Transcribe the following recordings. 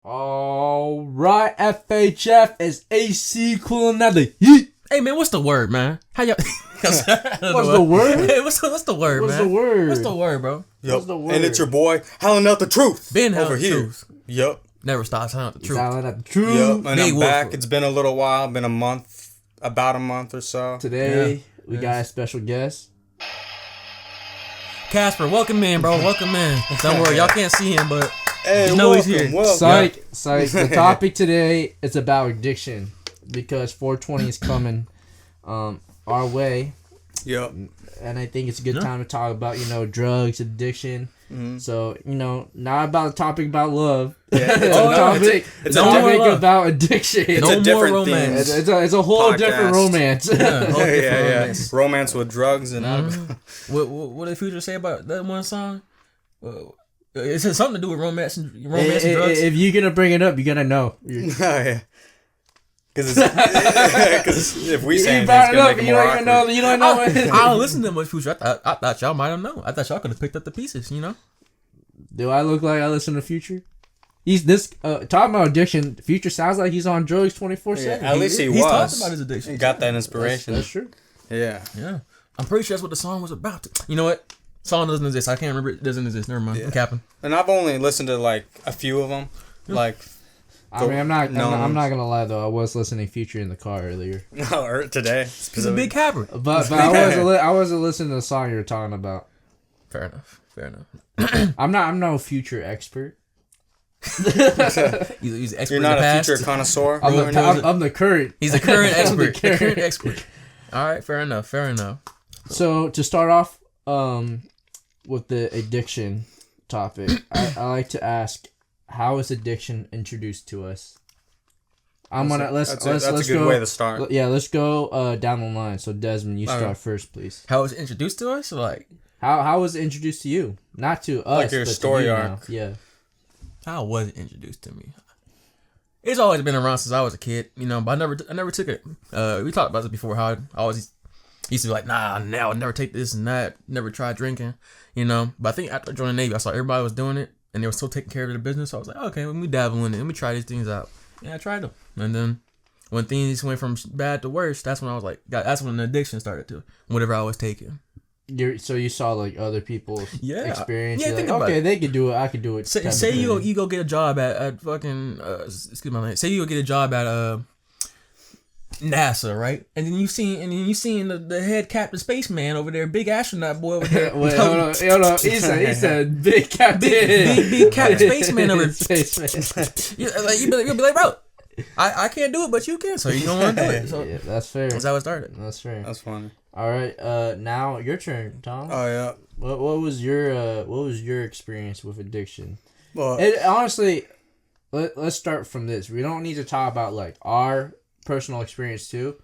All right, FHF is AC cooling out the heat. Hey man, what's the word, man? How y'all? What's the word? Hey, what's the word, What's man? the word? What's the word, bro? Yep. What's the word? And it's your boy howling out the truth. Ben over howling the here. truth. Yep. Never stops howling out the truth. Howling at the truth. Yep. And Big I'm Wolf. back. It's been a little while. Been a month, about a month or so. Today we got a special guest. Casper, welcome in, bro. Welcome in. Don't worry, y'all can't see him, but Hey, you know welcome, he's here. welcome. Psych. The topic today is about addiction because 420 is coming our way. Yep. And I think it's a good time to talk about, drugs, addiction. Mm-hmm. So, not about a topic about love. Yeah, It's a topic about addiction. It's No a different more theme. romance. It's a whole Podcast. different romance. yeah, whole different Yeah. romance. Romance with drugs and alcohol. What did Future say about that one song? It has something to do with romance and drugs. If you're going to bring it up, you're going to know. Oh, yeah. Because if we say You anything, brought it's it going up, to make you it more don't even know. awkward. You don't know. I don't listen to much Future. I thought y'all might have known. I thought y'all could have picked up the pieces, Do I look like I listen to Future? He's talking about addiction. Future sounds like he's on drugs 24/7. Yeah, at least He's was. talked about his addiction. And got that inspiration. That's true. Yeah. Yeah. I'm pretty sure that's what the song was about. You know what? Song doesn't exist. I can't remember. It doesn't exist. Never mind. Yeah. I'm capping. And I've only listened to like a few of them. Like, I mean, I'm not gonna lie though. I was listening to Future in the car earlier, or today. He's a big capper. but I wasn't listening to the song you were talking about. Fair enough. I'm no Future expert. He's an expert. You're in not the a past. future connoisseur. I'm the current. He's a current expert. The current. expert. All right. Fair enough. So to start off, with the addiction topic, I like to ask, how is addiction introduced to us? Let's That's a good go, way to start. Yeah, let's go down the line. So Desmond, you start first, please. How was it introduced to us? Like, How was it introduced to you? Not to us, Like your but story to you arc. now. Yeah. how was it introduced to me? It's always been around since I was a kid, but I never took it. We talked about this before. How I always used to be like, nah, I'll never take this and that. Never try drinking, But I think after joining the Navy, I saw everybody was doing it, and they were still taking care of their business. So I was like, okay, let me dabble in it. Let me try these things out. Yeah, I tried them, and then when things went from bad to worse, that's when I was like, that's when the addiction started to whatever I was taking. So you saw like other people's experience. Yeah, You're think like, about okay, it. they could do it. I could do it. Say you go get a job at fucking excuse my name. Say you go get a job at NASA, right? And then you seen the head captain spaceman over there, big astronaut boy over there. Wait, hold on. He said big captain. Big captain spaceman over there. Spaceman. You'll be like, bro, I can't do it, but you can, so you don't want to do it. So Yeah, that's fair. that's how it started. That's fair. That's funny. All right. Now your turn, Tom. Oh yeah. What was your experience with addiction? Well, Honestly, let's start from this. We don't need to talk about like our personal experience too.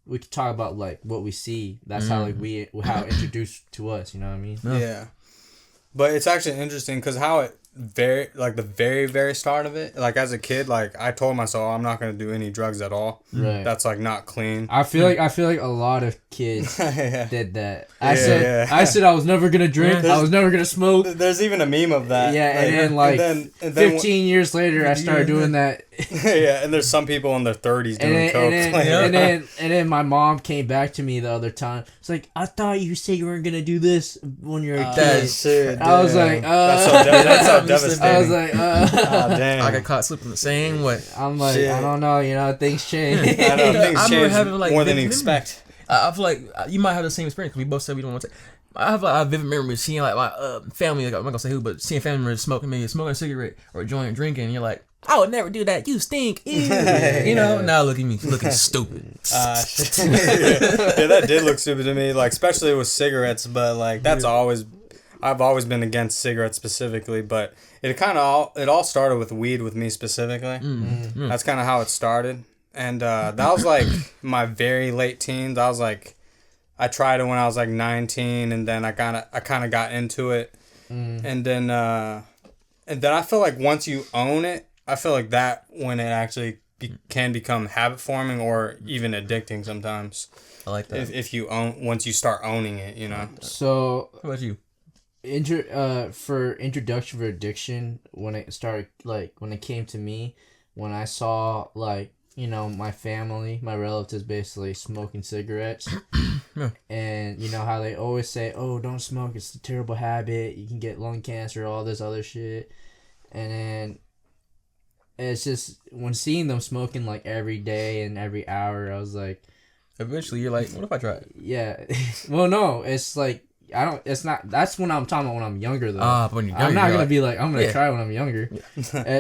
We could talk about like what we see. That's how how it introduced to us. You know what I mean? yeah. But it's actually interesting because how it the very, very start of it, like as a kid, like I told myself I'm not gonna do any drugs at all. Right. That's like not clean. I feel like a lot of kids Yeah. did that. Yeah. I said I was never gonna drink. I was never gonna smoke. There's even a meme of that. Yeah, and then 15 years later, I started doing that. Yeah, and there's some people in their 30s doing coke. And then my mom came back to me the other time. It's like, I thought you said you weren't gonna do this when you were a kid. Shit, I was like, that's so devastating. I was like, Oh, damn. I got caught slipping the same way. I'm like, Shit. I don't know, things change. I know, things I remember change having, like, more than you vivid expect. I feel like you might have the same experience because we both said we don't want to. I have like a vivid memory of seeing like my family. Like, I'm not gonna say who, but seeing family members smoking a cigarette or a joint, drinking. And you're like, I would never do that. You stink. Ew. Now look at me, looking stupid. Yeah, that did look stupid to me. Like especially with cigarettes, but like I've always been against cigarettes specifically, but it all started with weed with me specifically. Mm-hmm. That's kind of how it started, and that was like my very late teens. I tried it when I was like 19, and then I kind of got into it, and then I feel like once you own it, I feel like that when it actually can become habit forming or even addicting sometimes. I like that. If you once you start owning it, So How about you? for introduction for addiction, when it started, like, when it came to me, when I saw, like, you know, my family, my relatives basically smoking cigarettes. Yeah. And you know how they always say, oh, don't smoke, it's a terrible habit, you can get lung cancer, all this other shit. And then it's just, when seeing them smoking, like, every day and every hour, I was like... Eventually, you're like, what if I try it? Yeah. Well, no, it's like, I don't, it's not, that's when I'm talking about when I'm younger, though. But when you're younger, I'm not going like, to be like, I'm going to yeah. try when I'm younger.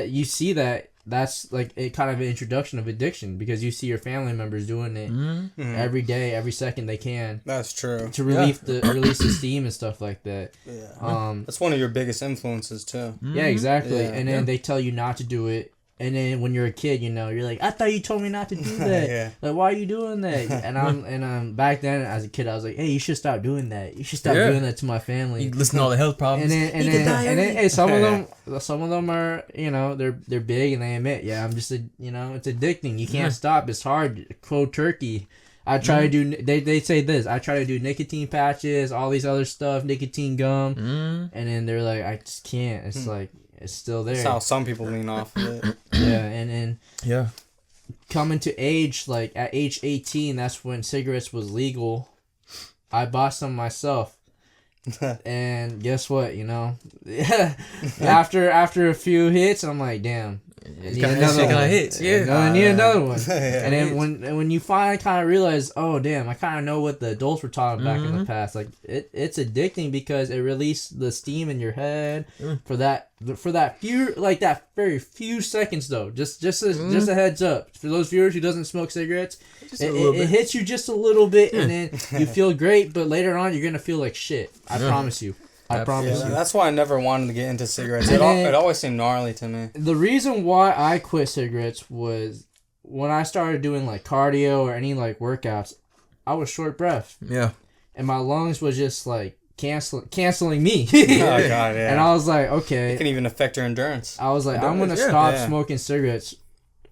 You see that, that's like a kind of an introduction of addiction, because you see your family members doing it every day, every second they can. That's true. To release release the steam and stuff like that. Yeah. That's one of your biggest influences, too. Yeah, exactly. Yeah. And then they tell you not to do it. And then when you're a kid, you know, you're like, I thought you told me not to do that. Yeah. Like, why are you doing that? And I'm back then as a kid, I was like, hey, you should stop doing that. You should stop doing that to my family. You listen to all the health problems. And then hey, some of them are, you know, they're big and they admit, yeah, I'm just you know, it's addicting. You can't stop. It's hard. Cold turkey. I try to do. They say this. I try to do nicotine patches, all these other stuff, nicotine gum, and then they're like, I just can't. It's like. It's still there. That's how some people lean off of it. Yeah, and then Yeah. coming to age, like at age 18, that's when cigarettes was legal. I bought some myself. And guess what, you know? after a few hits, I'm like, damn. I need another one. Hits. Yeah. I need another one. Yeah, And then when you finally kind of realize, oh damn, I kind of know what the adults were talking back in the past. Like it's addicting because it released the steam in your head for that few, like that very few seconds though. Just a heads up for those viewers who doesn't smoke cigarettes. It hits you just a little bit, and then you feel great, but later on you're gonna feel like shit. I promise you. I promise you. That's why I never wanted to get into cigarettes. It always seemed gnarly to me. The reason why I quit cigarettes was when I started doing like cardio or any like workouts, I was short breath. Yeah. And my lungs was just like canceling me. Oh god, yeah. And I was like, okay. It can even affect your endurance. I was like, I'm gonna stop smoking cigarettes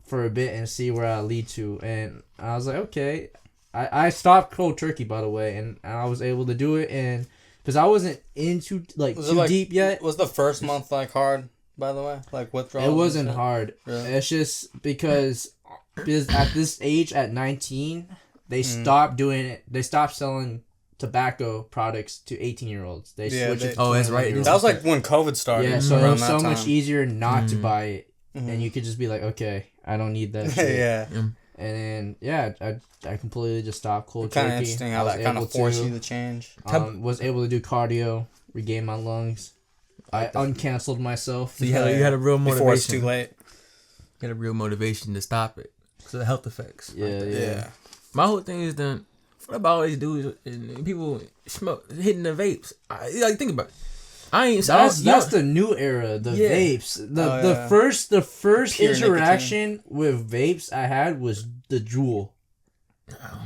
for a bit and see where I lead to. And I was like, okay. I stopped cold turkey, by the way, and I was able to do it, and because I wasn't into like too deep yet. Was the first month like hard, by the way? Like withdrawal? It wasn't hard. Really? It's just because at this age, at 19, they stopped doing it. They stopped selling tobacco products to 18-year-olds. They switched it to that's right. that That was like when COVID started. Yeah, so it was so much easier not to buy it. And you could just be like, okay, I don't need that shit. Yeah. And then, I completely just stopped cold turkey. Kind of interesting how that kind of forced you to change. Was able to do cardio, regain my lungs. I uncanceled myself. So you had a real motivation. Before it's too late. You had a real motivation to stop it. So the health effects. Yeah. My whole thing is that what about all these dudes and people hitting the vapes? Like think about it. That's the new era, the vapes. The first Pure interaction with vapes I had was the Juul.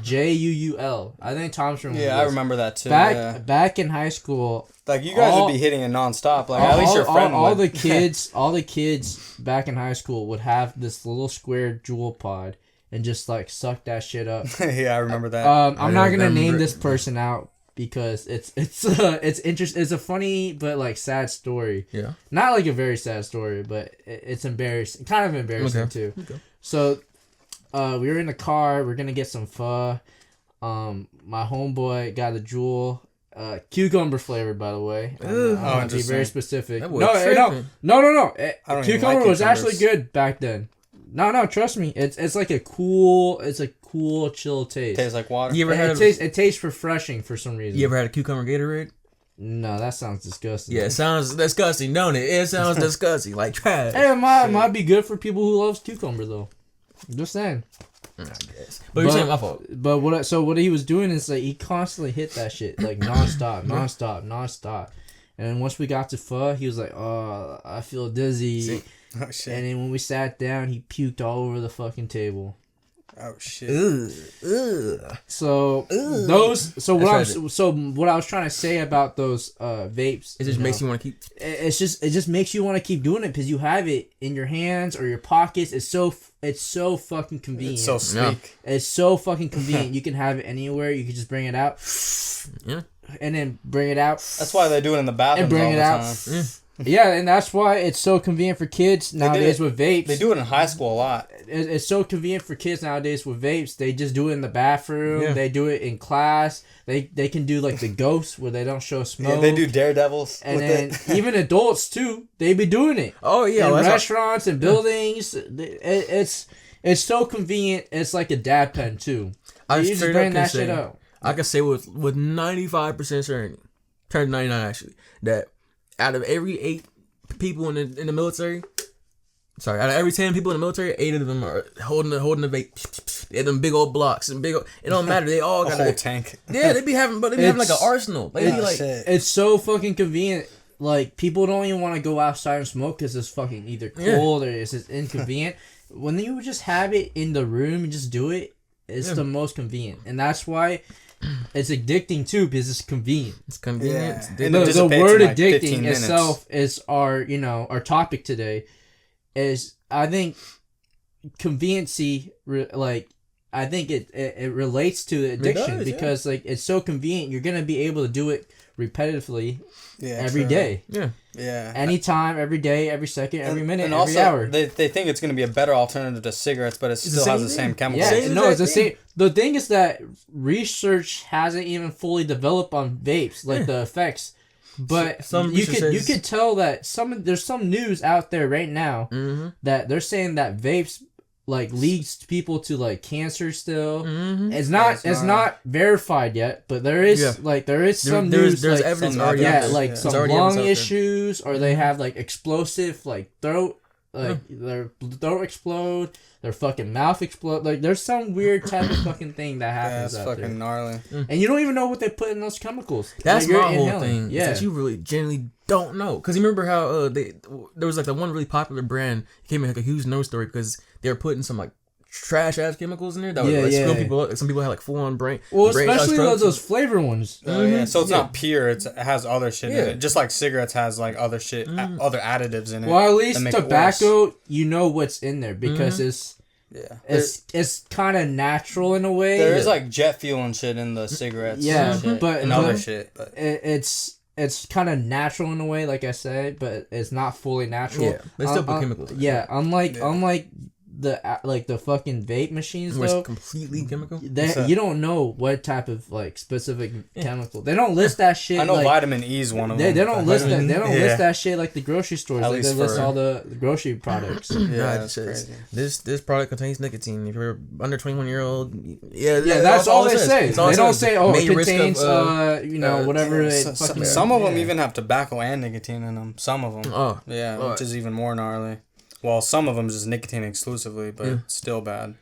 Juul. I think Tom's from I remember that too. Back in high school, like you guys would be hitting it nonstop. Like at least your friend would. all the kids back in high school would have this little square Juul pod and just like suck that shit up. Yeah, I remember that. I'm not gonna name this person out because it's interesting. It's a funny but like sad story. Yeah. Not like a very sad story, but it's embarrassing. Kind of embarrassing too. Okay. So, we were in the car. We're gonna get some pho. My homeboy got a Juul, cucumber flavored, by the way. I'm gonna be very specific. No. Cucumber was actually good back then. No, trust me. It's like a cool chill taste. Tastes like water. You ever it tastes refreshing for some reason. You ever had a cucumber Gatorade? No, that sounds disgusting. Yeah, it sounds disgusting, don't it? It sounds disgusting, like trash. Hey, it might be good for people who loves cucumber though. Just saying. I guess. But you're saying my fault. But what he was doing is like he constantly hit that shit like nonstop. And then once we got to pho, he was like, "Oh, I feel dizzy." Oh shit. And then when we sat down, he puked all over the fucking table. Oh shit. So what I was trying to say about those vapes, It just makes you want to keep. It just makes you want to keep doing it because you have it in your hands or your pockets. It's so fucking convenient. It's so sleek. It's so fucking convenient. You can have it anywhere. You can just bring it out. Yeah. and then bring it out. That's why they do it in the bathroom. And bring it out. Yeah, and that's why it's so convenient for kids nowadays with vapes. They do it in high school a lot. It's so convenient for kids nowadays with vapes. They just do it in the bathroom. Yeah. They do it in class. They can do like the ghosts where they don't show smoke. Yeah, they do daredevils. And with then it. even adults too, they be doing it. Oh yeah, in restaurants and buildings. It's so convenient. It's like a dab pen too. I You just straight bring up that can shit say, out. I can say with 95% certainty, turned 99 actually, that out of every 8 people in the military, out of every 10 people in the military, 8 of them are holding the vape. They have them big old blocks and it don't matter. They all got a whole tank. Yeah, they be having like an arsenal. They be like, it's so fucking convenient. Like people don't even want to go outside and smoke because it's fucking either cold or it's just inconvenient. When you just have it in the room and just do it, it's the most convenient, and that's why it's addicting too, because it's convenient. It's convenient. Yeah. The word addicting itself is our topic today. Is I think conveniency I think it relates to the addiction because like it's so convenient. You're gonna be able to do it repetitively every day. Yeah. Anytime, every day, every second, every minute, and every also, hour. They think it's going to be a better alternative to cigarettes, but it still has the same chemicals. Yeah, no, it's the same. The thing is that research hasn't even fully developed on vapes, like the effects. But you could tell that there's some news out there right now that they're saying that vapes like leads people to like cancer still. It's not verified yet, but there is some news. There's like, evidence already out there. Like some lung issues, or they have like explosive like throat, their throat explode, their fucking mouth explode. Like there's some weird type of fucking thing that happens. Yeah, it's out fucking gnarly. And you don't even know what they put in those chemicals. That's my whole inhaling. thing. Yeah, that you really genuinely don't know. Because you remember how there was like the one really popular brand came in like a huge news story because they were putting some like trash ass chemicals in there that would screw people up. Some people had like full on brain. Well, especially those flavor ones. Yeah, so it's not pure. It has other shit in it. Just like cigarettes has like other shit, other additives in it. Well, at least tobacco, you know what's in there because it's kind of natural in a way. There is like jet fuel and shit in the cigarettes. But other shit. But it's kind of natural in a way, like I said, but it's not fully natural. Yeah, they still put chemicals. Unlike the fucking vape machines though, it's completely chemical. You don't know what type of like specific chemical. They don't list that shit. I know like, vitamin E is one of them. They don't list that. They don't list that shit like the grocery stores. Like they list all the grocery products. That's crazy. This product contains nicotine. If you're under 21-year-old, that's all they say. They don't say it contains whatever. Some of them even have tobacco and nicotine in them. Some of them. Which is even more gnarly. Well, some of them is just nicotine exclusively, but it's still bad.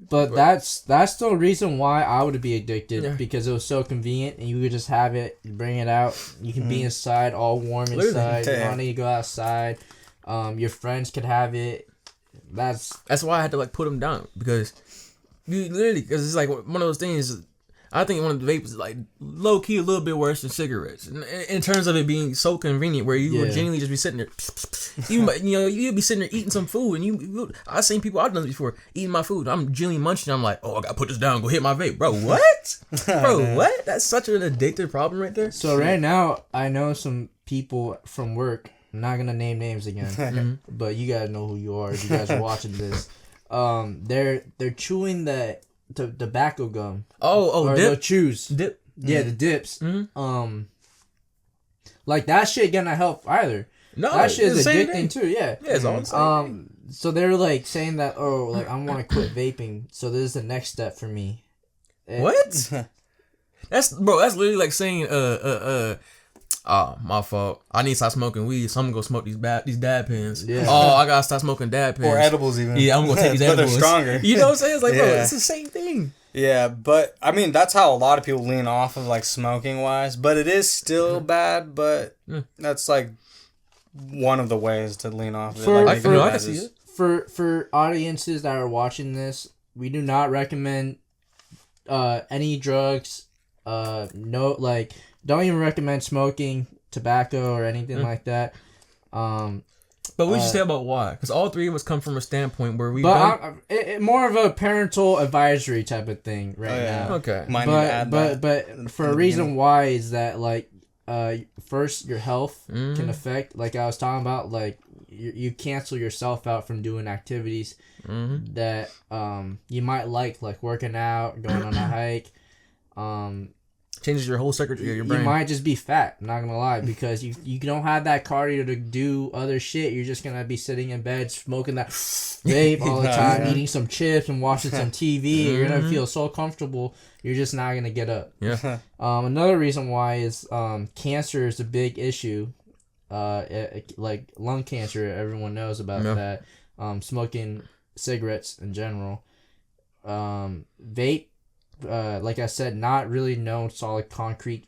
But that's the reason why I would be addicted because it was so convenient and you could just have it, bring it out. You can be inside, all warm inside. You don't need to go outside. Your friends could have it. That's why I had to like put them down because it's like one of those things. I think one of the vapes is like low key a little bit worse than cigarettes in terms of it being so convenient where you would genuinely just be sitting there. You'd be sitting there eating some food and I've seen people, I've done this before, eating my food. I'm genuinely munching. I'm like, oh, I gotta put this down, go hit my vape, bro. What? Bro, what? That's such an addictive problem right there. So right now, I know some people from work. I'm not gonna name names again, but you guys know who you are if you guys are watching this. They're chewing the tobacco gum. Or dip? The chews. Dip. Yeah, the dips. Like that shit gonna help either. No, that shit is addicting too. Yeah. Yeah, it's all the same. So they're like saying that I want to quit vaping. So this is the next step for me. What? That's literally like saying my fault. I need to stop smoking weed, so I'm gonna go smoke these dab pens. Yeah. Oh, I gotta stop smoking dab pens. Or edibles even. Yeah, I'm gonna take these edibles. But they're stronger. You know what I'm saying? It's like, bro, it's the same thing. Yeah, but I mean that's how a lot of people lean off of like smoking wise. But it is still bad. But that's like one of the ways to lean off of it. I can see it. For audiences that are watching this, we do not recommend any drugs. Don't even recommend smoking tobacco or anything like that. But we should say about why, because all three of us come from a standpoint where we. But more of a parental advisory type of thing now. Okay. But for a reason why is that like, first your health can affect, like I was talking about, like you cancel yourself out from doing activities that you might like working out, going on a hike. Changes your whole circuitry of your brain. You might just be fat, I'm not gonna lie, because you don't have that cardio to do other shit. You're just gonna be sitting in bed smoking that vape all the time, eating some chips and watching some TV. You're gonna feel so comfortable, you're just not gonna get up. Yeah. Another reason why is cancer is a big issue. Like lung cancer, everyone knows about that. Smoking cigarettes in general. Vape. Like I said, not really no solid concrete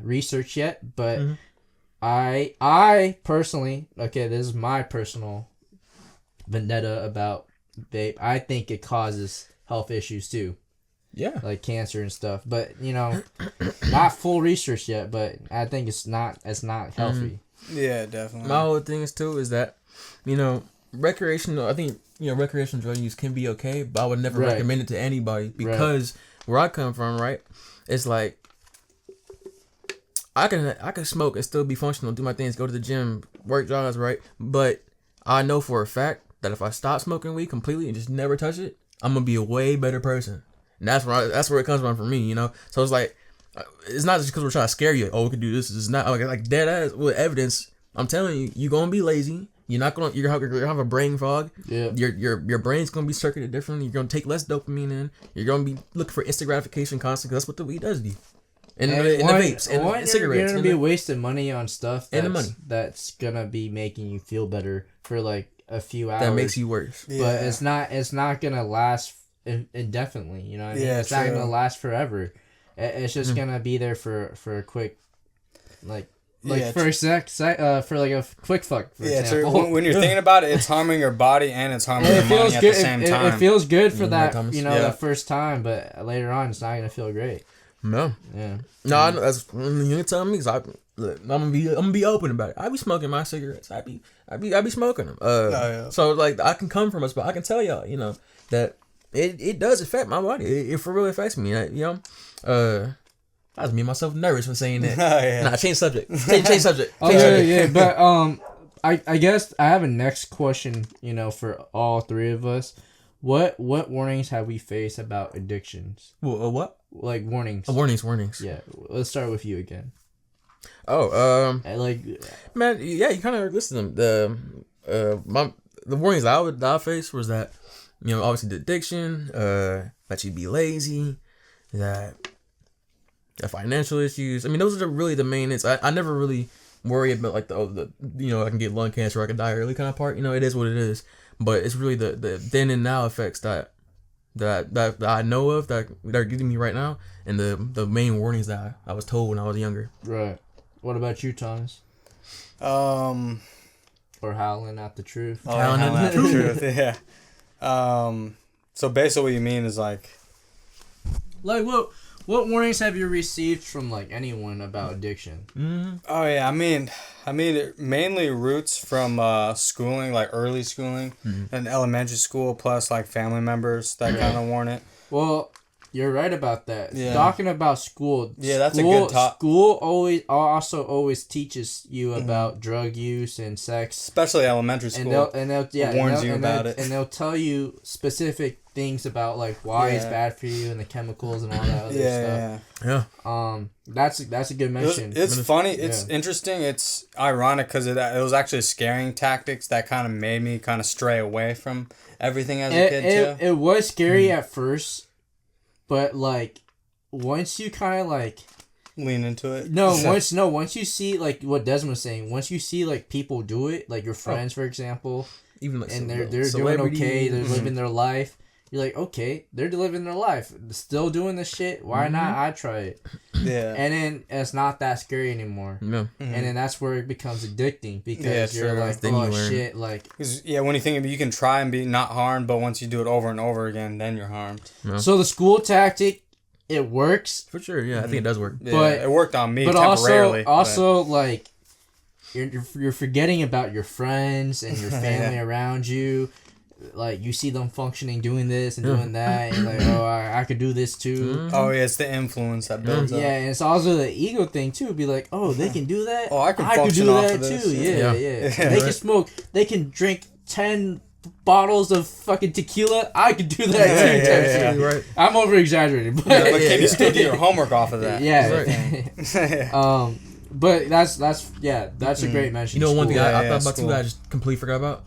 research yet, but I personally, okay, this is my personal vendetta about vape. I think it causes health issues too. Yeah. Like cancer and stuff. But, not full research yet, but I think it's not healthy. Yeah, definitely. My whole thing is too is that, recreational, I think, recreational drug use can be okay, but I would never recommend it to anybody because where I come from, right, it's like I can smoke and still be functional, do my things, go to the gym, work jobs, right? But I know for a fact that if I stop smoking weed completely and just never touch it, I'm gonna be a way better person. And that's where it comes from for me, So it's like, it's not just because we're trying to scare you. Oh, we can do this. It's not like dead ass with evidence. I'm telling you, you're gonna be lazy. You're gonna have a brain fog. Yeah. Your brain's gonna be circuited differently. You're gonna take less dopamine in. You're gonna be looking for instant gratification constantly. Because that's what the weed does to you. And the vapes and cigarettes. You're gonna be wasting money on stuff money that's gonna be making you feel better for like a few hours. That makes you worse. But it's not gonna last indefinitely. You know what I mean? Yeah, it's not gonna last forever. It's just gonna be there for a quick, for a quick fuck. For example. True. When you're thinking about it, it's harming your body and it's harming your money at the same time. It feels good for that, that first time, but later on, it's not gonna feel great. No. Yeah. No, I know that's you tell me. Cause I'm gonna be open about it. I be smoking my cigarettes. I be smoking them. So like I can come from us, but I can tell y'all, that it does affect my body. It for real affects me. I was making myself nervous when saying that. Nah, change subject. Change subject. Yeah. But I guess I have a next question. For all three of us, what warnings have we faced about addictions? What? Like warnings. Warnings. Yeah. Let's start with you again. Oh, man, yeah, you kind of listened to them. The warnings I faced was that, obviously the addiction, that you'd be lazy, that financial issues. I mean, those are really the main. I never really worry about like the I can get lung cancer, or I can die early kind of part. It is what it is. But it's really the then and now effects that I know of that are getting me right now, and the main warnings that I was told when I was younger. Right. What about you, Thomas? Or howling at the truth. Howling at the truth. Yeah. So basically, what you mean is like what warnings have you received from like anyone about addiction? Mm-hmm. Oh yeah, I mean, it mainly roots from schooling, like early schooling and elementary school, plus like family members that kind of warn it. Well, you're right about that. Yeah. Talking about school. Yeah, that's a good top. School always teaches you about drug use and sex, especially elementary school. And they'll warns you about it, and they'll tell you specific things about like why it's bad for you and the chemicals and all that other stuff. Yeah. That's a good mention. It's funny. It's interesting. It's ironic because it was actually scaring tactics that kind of made me kind of stray away from everything as a kid too. It was scary at first, but like once you kind of like lean into it. Once you see like what Desmond was saying, once you see like people do it, like your friends for example, even like and they're doing okay, they're living their life. You're like, okay, they're living their life, still doing this shit. Why not? I try it. Yeah. And then it's not that scary anymore. No. And then that's where it becomes addicting because you're like, oh shit, like. When you think of it, you can try and be not harmed, but once you do it over and over again, then you're harmed. No. So the school tactic, it works for sure. Yeah, I think it does work. But it worked on me temporarily. Also like, you're forgetting about your friends and your family around you. Like, you see them functioning, doing this and doing that, and like, oh, I could do this too. Oh yeah, it's the influence that builds up. Yeah, and it's also the ego thing too. Be like, oh, they can do that. Oh, I can could function do off that of this. too. Yeah. They can smoke. They can drink 10 bottles of fucking tequila. I could do that too. Right. I'm over exaggerating, but But can you still do your homework off of that? Yeah. But that's a great mention. You know, one thing I thought about school. too, I just completely forgot about.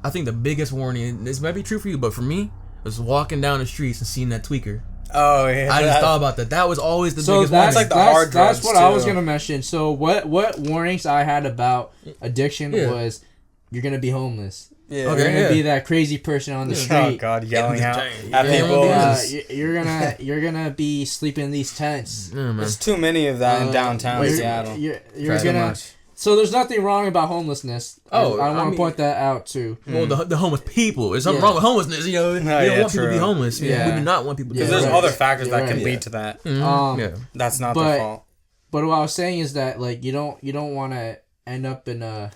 I think the biggest warning, and this might be true for you, but for me, was walking down the streets and seeing that tweaker. Oh yeah. I just thought about that. That was always the biggest warning. that's like the hard drugs, That's what I was too. gonna mention. So what warnings I had about addiction was you're gonna be homeless. Yeah. You're Okay. gonna be that crazy person on the Oh street. God, yelling out Yeah. at people. You're gonna be sleeping in these tents. Yeah, man. There's too many of that in downtown you're- Seattle. You're Too gonna. much. So there's nothing wrong about homelessness. Oh, I I want to mean- point that out too. Well, the homeless people. There's something Yeah. wrong with homelessness. You know, we don't yeah, want people to be true. homeless. Yeah. We do not want people to be Because Yeah, there's right. other factors You're that can right. lead to that. yeah. That's not But- their fault. But what I was saying is that like you don't want to end up in a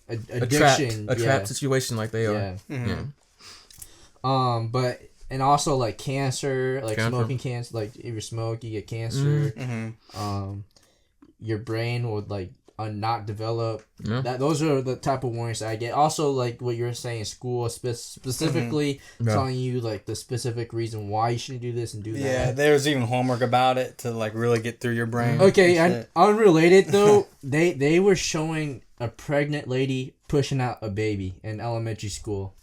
addiction. A trap situation like they are. Yeah. But and also like cancer, like smoking cancer. Like if you smoke, you get cancer. Your brain would like not develop. Yeah. Those are the type of warnings I get. Also, like what you were saying, school specifically telling you like the specific reason why you shouldn't do this and do that. Yeah, there's even homework about it to like really get through your brain. Okay, and unrelated though, they were showing a pregnant lady pushing out a baby in elementary school.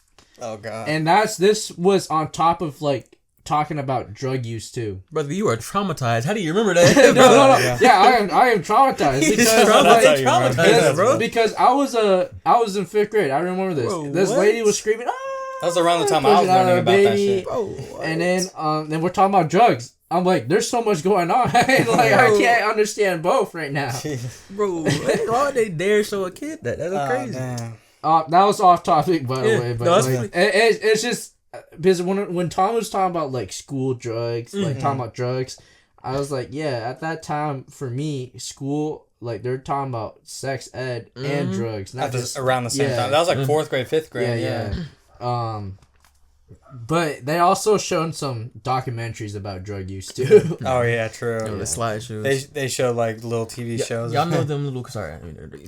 Oh God. And this was on top of like talking about drug use too. Brother, you are traumatized. How do you remember that? No. Yeah. Yeah, I am traumatized He's because traumatized, traumatized, right? bro. because I was in 5th grade. I remember this. Bro, this what? lady was screaming, "Ah!" That was around the time I was pushing out learning a about that baby. shit. Bro, And then we're talking about drugs. I'm like, there's so much going on. Like I can't understand both right now. bro, why would they dare show a kid that? That's crazy. Damn. That was off topic, by the Yeah, way. But no, that's like, it's just because when Tom was talking about like school drugs, like talking about drugs, I was like, yeah. At that time, for me, school, like they're talking about sex ed and drugs, not just Around the same time. That was like 4th grade, 5th grade. yeah. But they also shown some documentaries about drug use too. Oh yeah, true. The slideshows. They show like little TV shows. Y'all know them little. Sorry,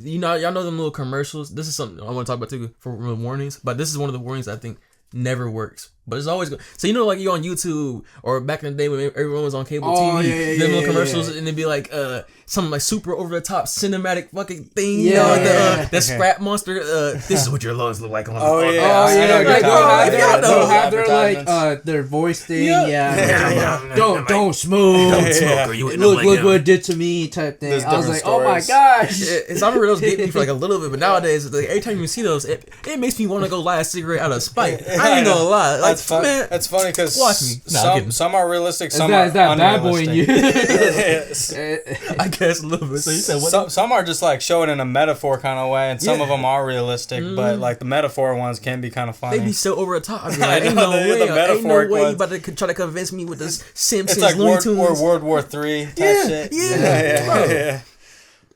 y'all know them little commercials. This is something I want to talk about too for warnings. But this is one of the warnings I think never works. But it's always good. So you know, like you on YouTube or back in the day when everyone was on cable TV, them little commercials, and it'd be like some like super over the top cinematic fucking thing. Yeah, you know, like yeah. the scrap monster. This is what your lungs look like on. Oh, the yeah. Oh yeah, I know like, what you're talking about. they'll have their Advertisements. their voice thing. Yeah. Yeah. Don't smoke. Don't smoke or you end up Look like what him. it did to me type thing. There's I was like, different oh my stories. gosh. It's I remember those get me for like a little bit, but nowadays like, every time you see those, it makes me want to go light a cigarette out of spite. I ain't gonna lie, like That's fun. man, That's funny because Watch me. Nah, I'm kidding. some are realistic, Is some that, are is that bad boy in you? unrealistic. I guess a little bit. So you said what? Some are just like showing in a metaphor kind of way, and some of them are realistic. But like the metaphor ones can be kind of funny. They be so over the top. I be I like, ain't know, no the way, ain't no metaphoric way you ones. about to try to convince me with this Simpsons it's like Looney World Tunes. War III type Yeah, shit. yeah, bro. yeah.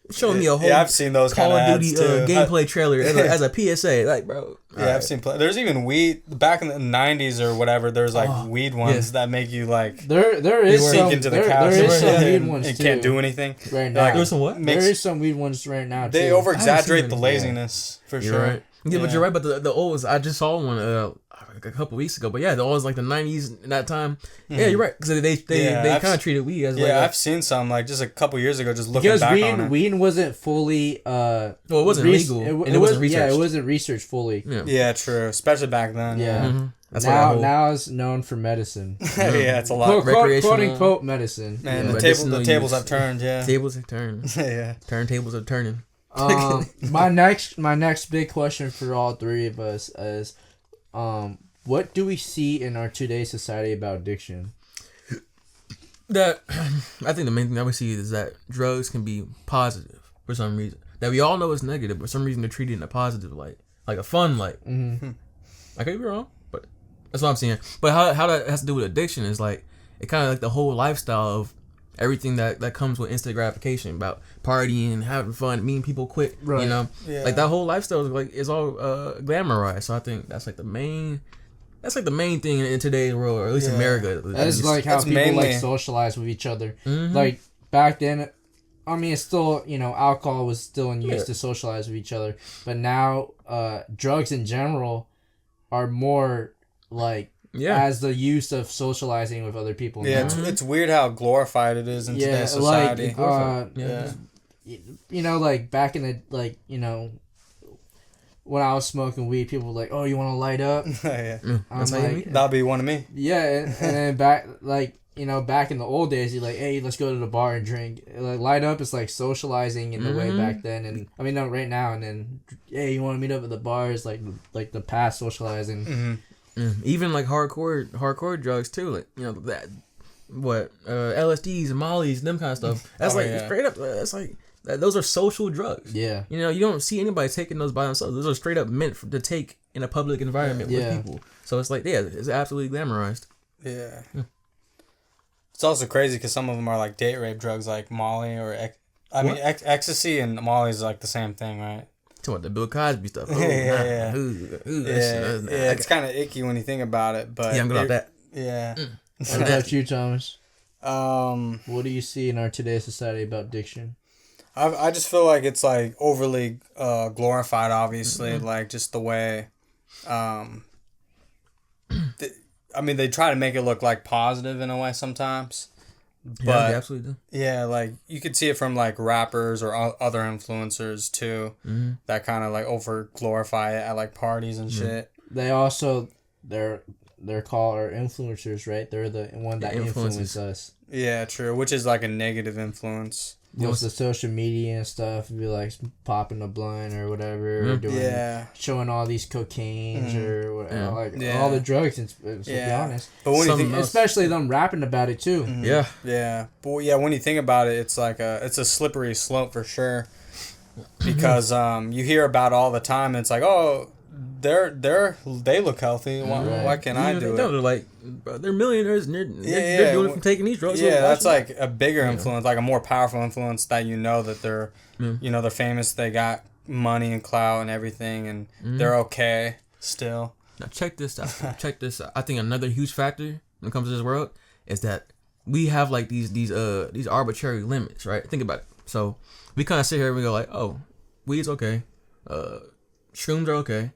Showing me a whole Yeah, I've seen those Call kind of of Duty ads too. gameplay trailer as a PSA. Like, bro. Yeah, I've seen. There's even weed back in the '90s or whatever. There's like weed ones that make you like there is sink some into the there couch is some weed and ones too. can't do anything. right Like, now. There's some what? Makes- There is some weed ones right now. They too. over I haven't seen exaggerate the any. laziness for You're sure. right. Yeah, but you're right. But the olds, I just saw one a couple weeks ago. But yeah, the olds like the '90s in that time. Yeah, you're right because they I've kind of treated weed as Yeah, like I've seen some like just a couple years ago. Just looking because back on it. weed wasn't fully well, it wasn't legal and it wasn't researched. Yeah, it wasn't researched fully. Yeah. Yeah, true. Especially back then. Yeah. Mhm. That's why that Now whole- now it's known for medicine. Yeah, it's a lot. Quote Recreational- unquote medicine. Man, Yeah, the medicinal tables use. have turned. Yeah. tables have turned. Yeah. Turntables are turning. My next big question for all three of us is, what do we see in our today's society about addiction? That I think the main thing that we see is that drugs can be positive for some reason. That we all know is negative, but for some reason they're treated in a positive light, like a fun light. Mm-hmm. I could be wrong, but that's what I'm seeing. But how that has to do with addiction is like it kind of like the whole lifestyle of everything that comes with instant gratification, about partying, having fun, meeting people quick. Right. You know, Yeah. like that whole lifestyle is all glamorized. So I think that's like the main thing in today's world, or at least America. That's like how people mainly... like socialize with each other. Mm-hmm. Like back then, I mean, it's still, alcohol was still in use to socialize with each other, but now drugs in general are more like as the use of socializing with other people. Yeah, now. it's weird how glorified it is in today's society. Like back in the when I was smoking weed, people were like, "Oh, you want to light up?" Yeah. I'm like, that'll be one of me. yeah, and then back back in the old days, you're like, "Hey, let's go to the bar and drink." Like light up is like socializing in the way back then, and I mean not right now. And then, hey, you want to meet up at the bar is like the past socializing. Mm-hmm. Even like hardcore drugs too, like that LSDs and Mollies, them kind of stuff. That's straight up. That's like those are social drugs. Yeah, you don't see anybody taking those by themselves. Those are straight up meant to take in a public environment with people. So it's like it's absolutely glamorized. Yeah. It's also crazy because some of them are like date rape drugs, like Molly or ecstasy and Molly is like the same thing, right? Talking about the Bill Cosby stuff. It's kind of icky when you think about it, but I'm good about that. Yeah. What about you, Thomas? What do you see in our today's society about addiction? I just feel like it's like overly glorified. Obviously, like just the way. They try to make it look like positive in a way sometimes. But they absolutely do. Yeah, like you could see it from like rappers or other influencers too, that kind of like over glorify it at like parties and shit. They also they're called our influencers, right? They're the one that influence us. Yeah, true. Which is like a negative influence. Most of the social media and stuff, be like popping a blunt or whatever, or showing all these cocaines or whatever, all the drugs. To be honest, but when you think, especially them rapping about it too. Yeah. But when you think about it, it's like it's a slippery slope for sure, because you hear about it all the time. And it's like, oh, they look healthy. Why can't I do it? They're like, they're millionaires and they're doing it from taking these drugs. Yeah, that's like a bigger influence, like a more powerful influence that that they're, they're famous, they got money and clout and everything, and they're okay still. Now check this out. I think another huge factor when it comes to this world is that we have like these arbitrary limits, right? Think about it. So we kind of sit here and we go like, oh, weed's okay, shrooms are okay.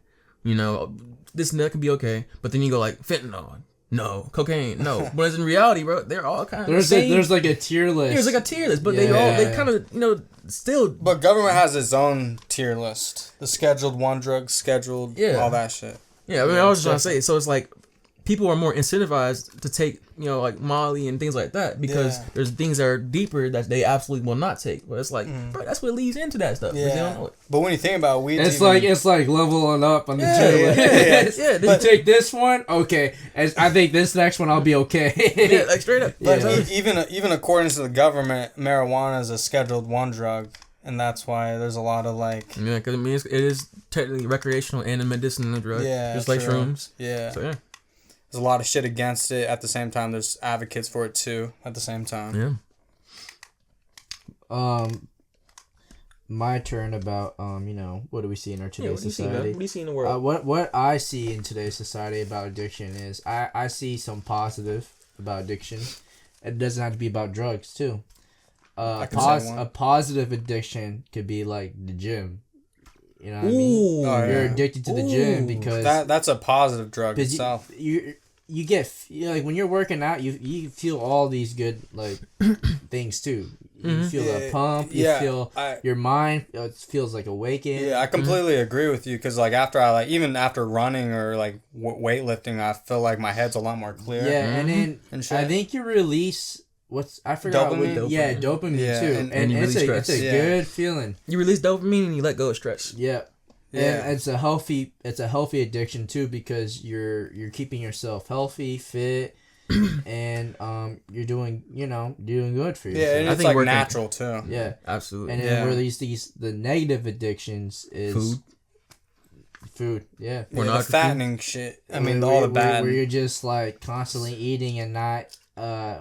This and that can be okay, but then you go like fentanyl, no, cocaine, no. But in reality, bro, they're all kind of there's like a tier list. There's like a tier list, but they kind of still. But government has its own tier list. The Scheduled 1 drugs, scheduled, all that shit. Yeah, I mean, I was just trying to say. So it's like people are more incentivized to take, like Molly and things like that because there's things that are deeper that they absolutely will not take. But it's like, bro, that's what leads into that stuff. Yeah. But they don't know it. But when you think about weed, it's like leveling up on the tier list. Yeah. But take this one, okay. I think this next one I'll be okay. Yeah, like straight up. But even according to the government, marijuana is a Scheduled 1 drug. And that's why there's a lot of like... Yeah, because it is technically recreational and a medicinal drug. Yeah, just like shrooms. Yeah. So, yeah. There's a lot of shit against it. At the same time, there's advocates for it too. At the same time. Yeah. My turn about what do we see in our today's society? What do you see in the world? What I see in today's society about addiction is I see some positive about addiction. It doesn't have to be about drugs too. A positive addiction could be like the gym. You know what I mean? You're addicted to the gym because that's a positive drug itself. You get like when you're working out, you feel all these good like things too. You feel the pump. You feel your mind. It feels like awakened. Yeah, I completely agree with you because like after even after running or like weightlifting, I feel like my head's a lot more clear. Yeah, and then I think you release. I forgot dopamine? Dopamine too, and it's a good feeling. You release dopamine and you let go of stress. Yeah, and it's a healthy addiction too because you're keeping yourself healthy, fit, and you're doing good for yourself. Yeah, and it's like natural too. Yeah, absolutely. And then where the negative addictions is food. Yeah, the fattening shit. I mean, all the bad where you're just like constantly eating and not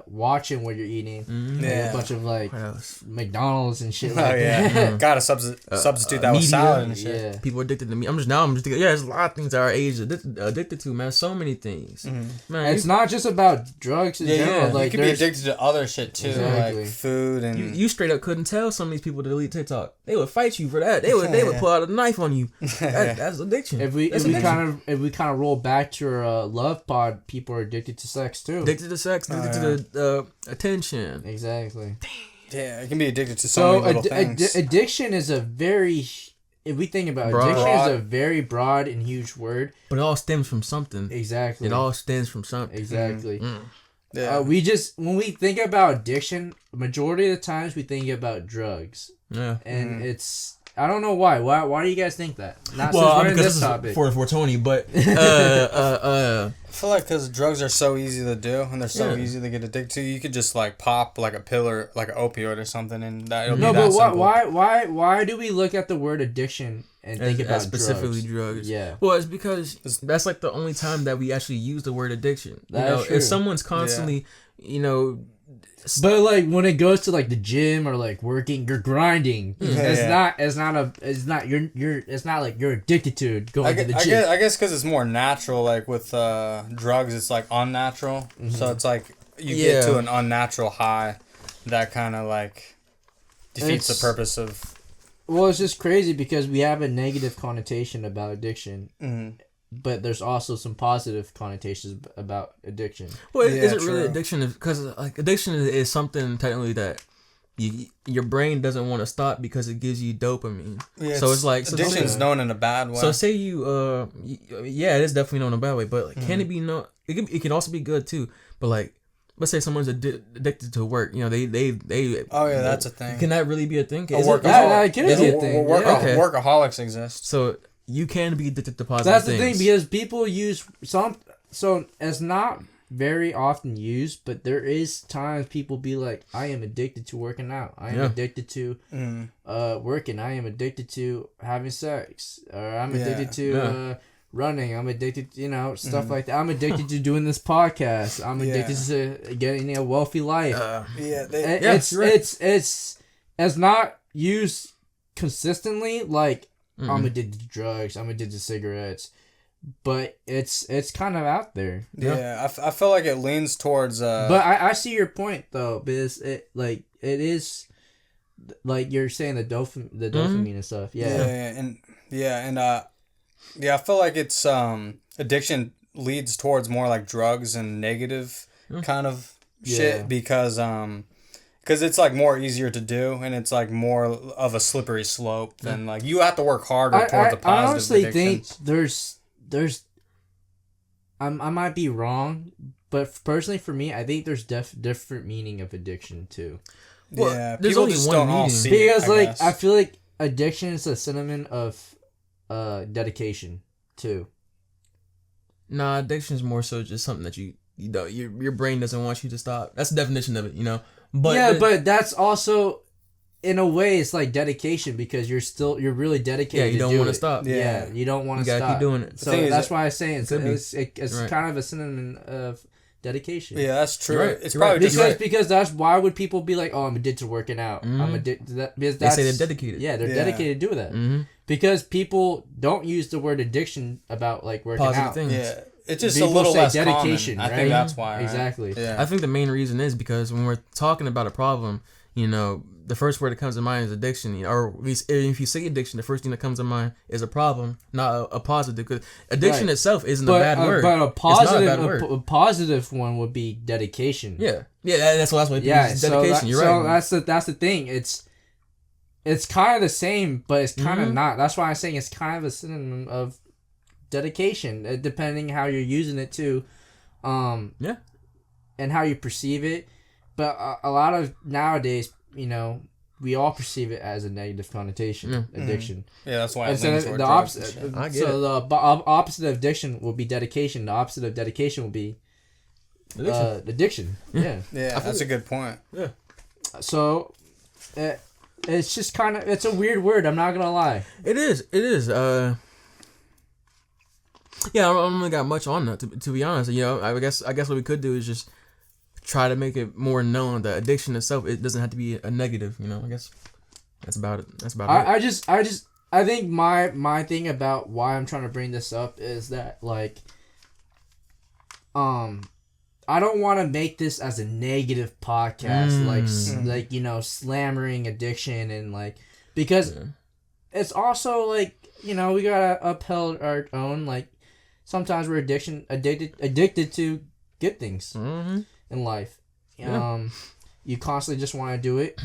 watching what you're eating. Mhm. Like Yeah. a bunch of like What else? McDonald's and shit Oh like yeah, that. gotta substitute that with media. salad and shit. Yeah. People addicted to me. I'm just thinking, there's a lot of things that our age addicted to, man. So many things. Man, It's not just about drugs in general. Like you could be there's addicted to other shit too, Exactly. like food and. you straight up couldn't tell some of these people to delete TikTok. They would fight you for that. They would pull out a knife on you. That's addiction. if we That's kind addiction. of roll back to our love pod, people are addicted to sex too. Addicted to sex, addicted to the attention. Exactly. Yeah, it can be addicted to so So many little things. addiction is a very, if we think about Broad. addiction, is a very broad and huge word. But it all stems from something. Exactly. It all stems from something. Exactly. Yeah. When we think about addiction, majority of the times we think about drugs, Yeah. and it's, I don't know why. Why do you guys think that? Not Well, since we're in because this this is topic. for 420, but I feel like because drugs are so easy to do and they're so Yeah. easy to get addicted to, you could just like pop like a pill or like an opioid or something, and that it'll No, be that but simple. why do we look at the word addiction and think about specifically drugs? drugs. Yeah. Well, it's because that's like the only time that we actually use the word addiction. That's true. If someone's constantly, But like when it goes to like the gym or like working, you're grinding. Yeah. It's not like you're addicted to going to the gym. I guess because it's more natural. Like with drugs, it's like unnatural. Mm-hmm. So it's like you get to Yeah. an unnatural high that kind of like defeats the It's- purpose of. Well, it's just crazy because we have a negative connotation about addiction, but there's also some positive connotations about addiction. well, Yeah, is it really true. addiction? Because like addiction is something technically that your brain doesn't want to stop because it gives you dopamine. Yeah, So it's like addiction's known in a bad way. So say yeah, it is definitely known in a bad way, but like, can it be known? It can also be good too. But like, let's say someone's addicted to work. They. Oh yeah, that's a thing. Can that really be a thing? A Is it- workaholic. That can be a Yeah, thing. Okay. Workaholics exist. So you can be addicted to positive That's the things. thing because people use some. So it's not very often used, but there is times people be like, "I am addicted to working out. I am Yeah. addicted to working. I am addicted to having sex. Or I'm addicted to Yeah. running. I'm addicted to stuff like that. I'm addicted to doing this podcast. I'm addicted to getting a wealthy life. Yeah, you're right. It's not used consistently like Mm-mm. I'm addicted to drugs, I'm addicted to cigarettes, but it's kind of out there. yeah. I feel like it leans towards. But I see your point though, because it is like you're saying the dopamine and stuff. I feel like it's addiction leads towards more like drugs and negative kind of shit because it's like more easier to do and it's like more of a slippery slope than like you have to work harder towards the positive I honestly addictions. think there's I might be wrong, but personally for me, I think there's different meaning of addiction too. Well, Yeah, there's people only just one don't all meaning. see Because it, like I guess. feel like addiction is a synonym of dedication too. Nah, addiction is more so just something that your brain doesn't want you to stop. That's the definition of it, But but that's also in a way it's like dedication because you're really dedicated. Yeah, you don't want wanna stop. Yeah, you don't want You to gotta stop. keep doing it. So The thing is that's that- why I say it's Right. kind of a synonym of dedication. Yeah, that's true. You're right. It's You're probably right. just Because that's why would people be like, oh, I'm addicted to working out. I'm addicted to that because they that's, say they're dedicated. Yeah, they're Yeah. dedicated to do that. Mm-hmm. Because people don't use the word addiction about like working Positive out. things. yeah. It's just People a little say less dedication, common. I right? think that's why. Right? Exactly. Yeah. I think the main reason is because when we're talking about a problem, the first word that comes to mind is addiction. Or at least if you say addiction, the first thing that comes to mind is a problem, not a positive. Because addiction Right. itself isn't a bad word. But a It's not positive, bad word. a positive one would be dedication. Yeah, that's what people use So dedication. You're so right. that's the thing. It's kind of the same, but it's kind of Mhm. not. That's why I'm saying it's kind of a synonym of dedication, depending how you're using it too, Yeah. and how you perceive it. But a lot of nowadays, we all perceive it as a negative connotation, addiction. Yeah, that's why. And so leans the toward drugs and opposite, shit. I get so the opposite of addiction will be dedication. The opposite of dedication will be addiction. Yeah. Yeah, that's a good point. Yeah. So, it's just kind of it's a weird word. I'm not gonna lie. It is. Yeah, I don't really got much on that to be honest. I guess what we could do is just try to make it more known that addiction itself, it doesn't have to be a negative. You know, I guess that's about it. That's about it. I think my thing about why I'm trying to bring this up is that like, I don't want to make this as a negative podcast, like you know, slammering addiction and like, because it's also like, you know, we gotta upheld our own, like sometimes we're addicted to good things in life. You constantly just want to do it,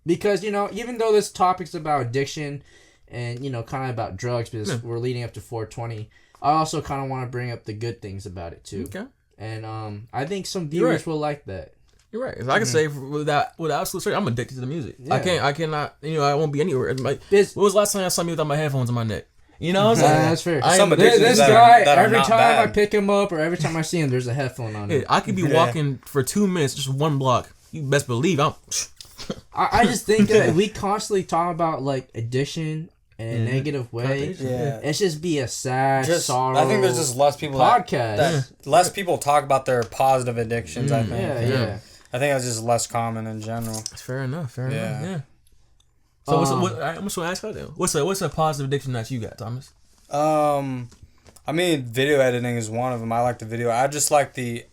because, you know, even though this topic's about addiction and, you know, kind of about drugs, because we're leading up to 420. I also kind of want to bring up the good things about it too. Okay. And I think some viewers will like that. You're right. If I can say without absolute certainty, I'm addicted to the music. Yeah. I cannot. You know, I won't be anywhere. Like, when was the last time I saw me without my headphones on my neck? You know what I'm saying? That's fair. This guy, every time I pick him up or every time I see him, there's a headphone on him. I could be walking for 2 minutes, just one block. You best believe I just think that we constantly talk about like addiction in a negative way. Yeah, it's just be a sad, sorrow. I think there's just less people less people talk about their positive addictions. I think. Yeah. I think that's just less common in general. That's fair enough. Yeah. So I'm just gonna ask you then. What's a positive addiction that you got, Thomas? I mean, video editing is one of them. I like the video. I just like the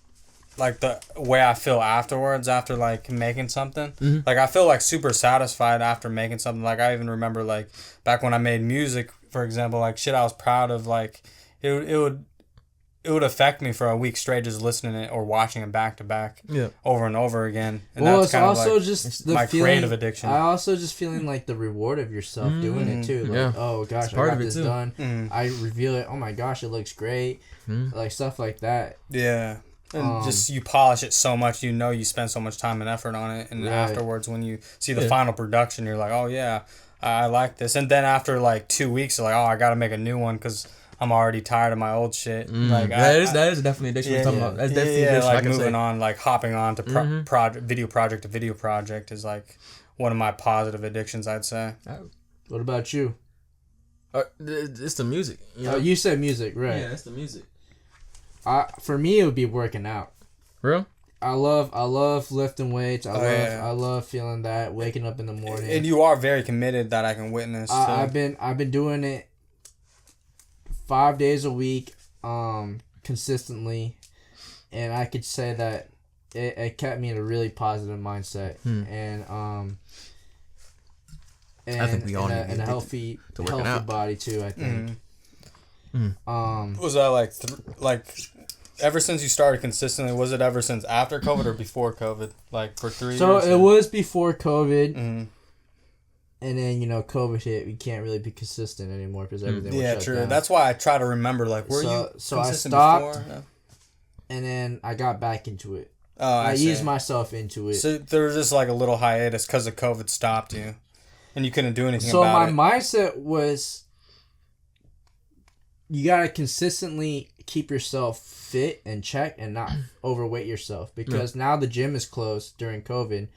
way I feel afterwards, after like making something. Like I feel like super satisfied after making something. Like I even remember like back when I made music, for example, like shit I was proud of, like it would affect me for a week straight just listening to it or watching it back to back over and over again. And well, it's also like just the my creative addiction. I also just feeling like the reward of yourself doing it too. Like, oh gosh, I got this done. I reveal it. Oh my gosh, it looks great. Like stuff like that. Yeah. And just you polish it so much, you know, you spend so much time and effort on it, and afterwards when you see the final production, you're like, oh yeah, I like this. And then after like 2 weeks, you're like, oh, I gotta make a new one because I'm already tired of my old shit. Like that is definitely addiction. That's definitely addiction. Like moving on, like hopping on to video project to video project is like one of my positive addictions, I'd say. What about you? It's the music. You know? You said music, right? Yeah, it's the music. For me, it would be working out. Real? I love lifting weights. I love feeling that, waking up in the morning. And you are very committed, that I can witness. I've been doing it 5 days a week, consistently, and I could say that it kept me in a really positive mindset, and I think we all need a healthy body too. I think. Was that like ever since you started consistently? Was it ever since after COVID or before COVID? Like for 3 years? So it was before COVID, and then, you know, COVID hit. We can't really be consistent anymore because everything was shut true. down. That's why I try to remember. Like, were you so consistent I stopped, before? and then I got back into it. Oh, I eased myself into it. So there was just like a little hiatus because of COVID stopped you, and you couldn't do anything about it. So my mindset was, you gotta consistently keep yourself fit and check and not overweight yourself, because now the gym is closed during COVID.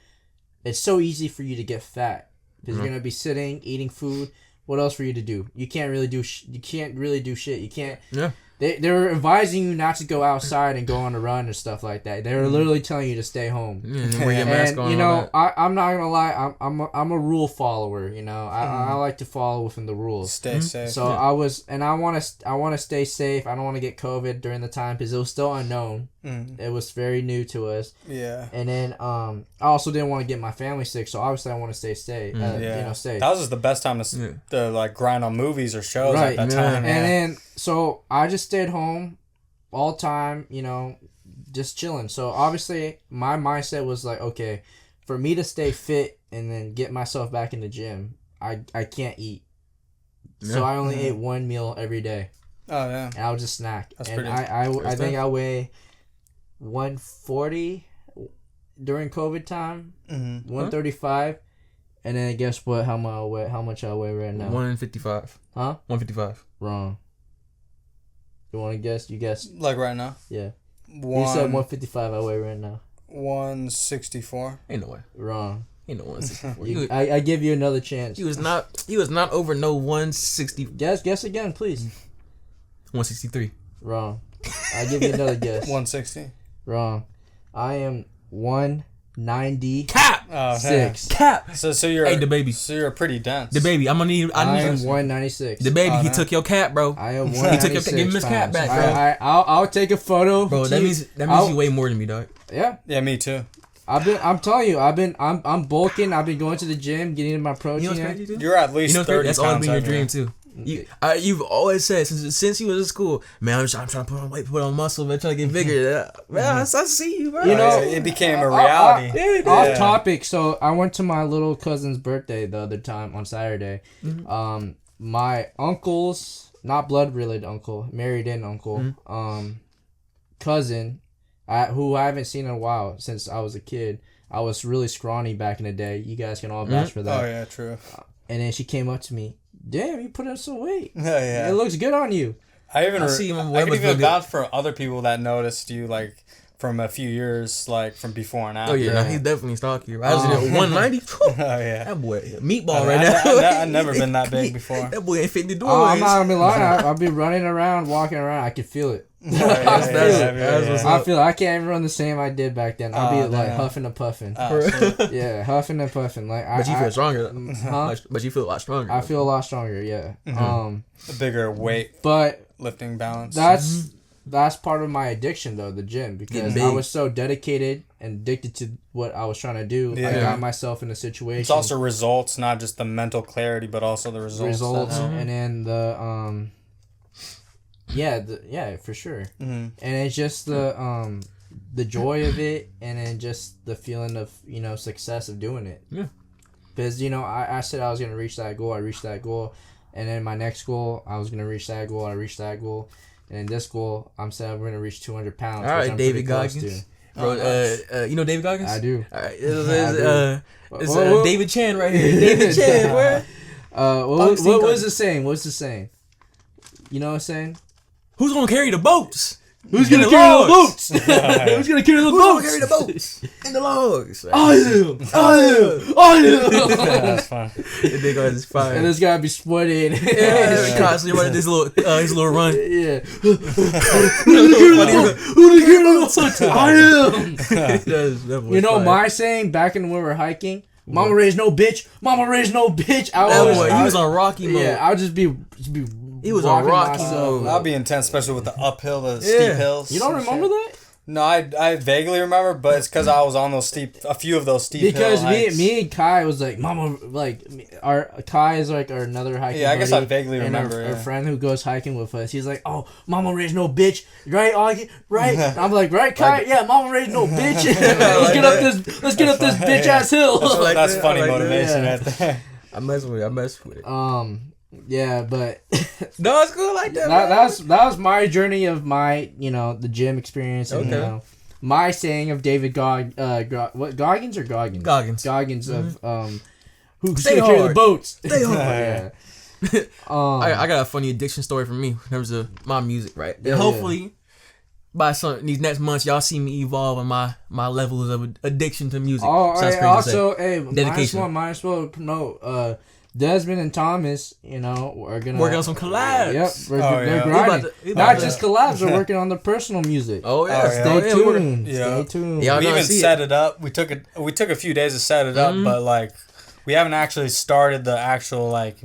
It's so easy for you to get fat because you're gonna be sitting, eating food. What else for you to do? You can't really do. You can't really do shit. You can't. Yeah. They're advising you not to go outside and go on a run and stuff like that. They're literally telling you to stay home. And you know, I'm not gonna lie, I'm a rule follower. You know, I like to follow within the rules. Stay safe. So I want to stay safe. I don't want to get COVID during the time because it was still unknown. It was very new to us. Yeah. And then I also didn't want to get my family sick, so obviously I want to stay safe. You know, safe. That was just the best time to like grind on movies or shows at that time. And then so I just stayed home all the time, you know, just chilling. So obviously my mindset was like, okay, for me to stay fit and then get myself back in the gym, I can't eat. So I only ate one meal every day. Oh yeah. And I would just snack. That's and I think I weigh 140 during COVID time, 135, and then guess what? How much I weigh right now? 155. Huh? 155. Wrong. You want to guess? You guess. Like right now? Yeah. You said 155 I weigh right now. 164. Ain't no way. Wrong. Ain't no 164. I give you another chance. He was not over no 160. Guess again, please. 163. Wrong. I give you another guess. 160. Wrong. I am 196. Cap. Oh, hey. Cap. So you're Hey, the baby. So you're pretty dense. The baby. I'm gonna need. I am 196. The baby. Oh, He no. took your cap, bro. I am He 196. took your. Give him his cap back, bro. I'll take a photo. Bro, that means I'll- you weigh more than me, dog. Yeah. Yeah, me too. I'm telling you, I'm bulking. I've been going to the gym, getting in my protein. You know what's crazy, dude? You're at least You know, 30 that's always pounds been your heavier. dream too. You've always said since you was in school, man, I'm trying to put on weight, put on muscle, man, trying to get bigger. Man, I see you, bro. You know, it became a reality. Off topic. So I went to my little cousin's birthday the other time on Saturday. Mm-hmm. My uncle's not blood related uncle, married in uncle, cousin, who I haven't seen in a while since I was a kid. I was really scrawny back in the day. You guys can all vouch for that. Oh yeah, true. And then she came up to me. Damn, you put on some weight. Oh yeah. It looks good on you. I see him. I can even vouch for other people that noticed you like from a few years, like from before and after. Oh yeah, no, he's definitely stocky. I was at 190. Oh yeah. That boy, meatball right now. I've never been that big before. That boy ain't fit the door. I'm not gonna be lying. I'll be running around, walking around. I can feel it. I feel it. I can't even run the same I did back then. I'll be like huffing and puffing. Yeah, huffing and puffing. Like, But you feel stronger. Huh? But you feel a lot stronger. I feel a lot stronger. Yeah. A bigger weight But lifting balance. that's part of my addiction though, the gym, because big. I was so dedicated and addicted to what I was trying to do. I Yeah. got myself in a situation. It's also results, not just the mental clarity, but also the results. And then the yeah, for sure. Mm-hmm. And it's just the joy of it, and then just the feeling of, you know, success of doing it. Yeah. Because, you know, I said I was gonna reach that goal. I reached that goal, and then my next goal, I was gonna reach that goal. I reached that goal, and in this goal, I'm saying we're gonna reach 200 pounds. All which right, I'm David pretty close Goggins. to. Bro, you know David Goggins? I do. All right, I it's Whoa. David Chan right here. David Chan, where? What was the saying? What's the saying? You know what I'm saying? Who's gonna carry the boats? Who's gonna carry the boats? Who's gonna carry the Who's gonna carry the boats and the logs? I am. That's fun. The big guy is fire. And this guy be sweating. Yeah, constantly running his little run. Yeah. I am. You know my saying back in when we were hiking? Mama raised no bitch. Mama raised no bitch. He was on Rocky mode. Yeah, I would just be He was on walking Rocky myself. mode. That'd be intense, especially with the uphill, the steep hills. You don't remember that? No, I vaguely remember, but it's because I was on a few of those steep Because hill hikes. me and Kai was like, Mama, like, Kai is like our another hiking Yeah, I guess buddy, I vaguely and remember, our yeah. friend who goes hiking with us, he's like, oh, Mama raised no bitch, right, Augie? Right? And I'm like, right, Kai? Yeah, Mama raised no bitch. Let's get up this bitch ass hill. That's funny like motivation that. right there. I mess with it. Yeah, but No, it's cool like that. that was my journey of my, you know, the gym experience, and, you know, my saying of David Goggins or Goggins? Goggins of who's Stay gonna carry the hard. boats. Stay hard. Yeah. I got a funny addiction story for me in terms of my music, right? Yeah, And hopefully, by these next months, y'all see me evolve in my levels of addiction to music. Oh, Sounds hey, crazy to also, say. hey, Dedication. might as well promote. Desmond and Thomas, you know, are gonna Working on some collabs. Yep, they're yeah. grinding. We about Not to- just collabs, they're working on their personal music. Oh yeah, Oh, yeah. Stay tuned. Yeah. Stay tuned. Y'all We gonna even see set it up. We took a few days to set it up, but like we haven't actually started the actual like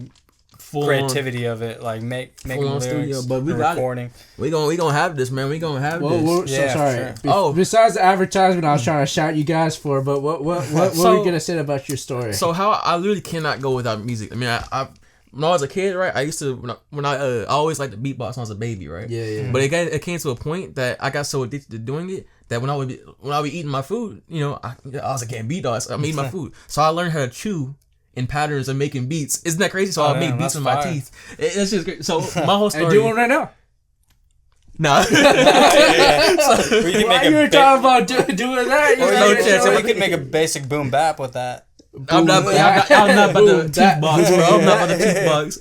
full creativity of it, like making full-on lyrics, studio, but we and got it. recording. We gonna have this, man. We gonna have this. Whoa, Yeah, sorry. sure. Oh. Besides the advertisement, I was trying to shout you guys for, but what were you gonna say about your story? So how I literally cannot go without music. I mean, I when I was a kid, right? I used to when I always liked to beatbox when I was a baby, right? Yeah. But it came to a point that I got so addicted to doing it that when I would be eating my food, you know, I was like, can't beatbox. I'm eating my food, so I learned how to chew in patterns of making beats. Isn't that crazy? So I make beats that's with my fire. teeth. It's just great. So my whole story. And do one right now. Nah. We can Why make you were a talking about doing that? or No you chance. we could make a basic boom bap with that. I'm not about the Boom, teeth that- box, bro. I'm not about the teeth box.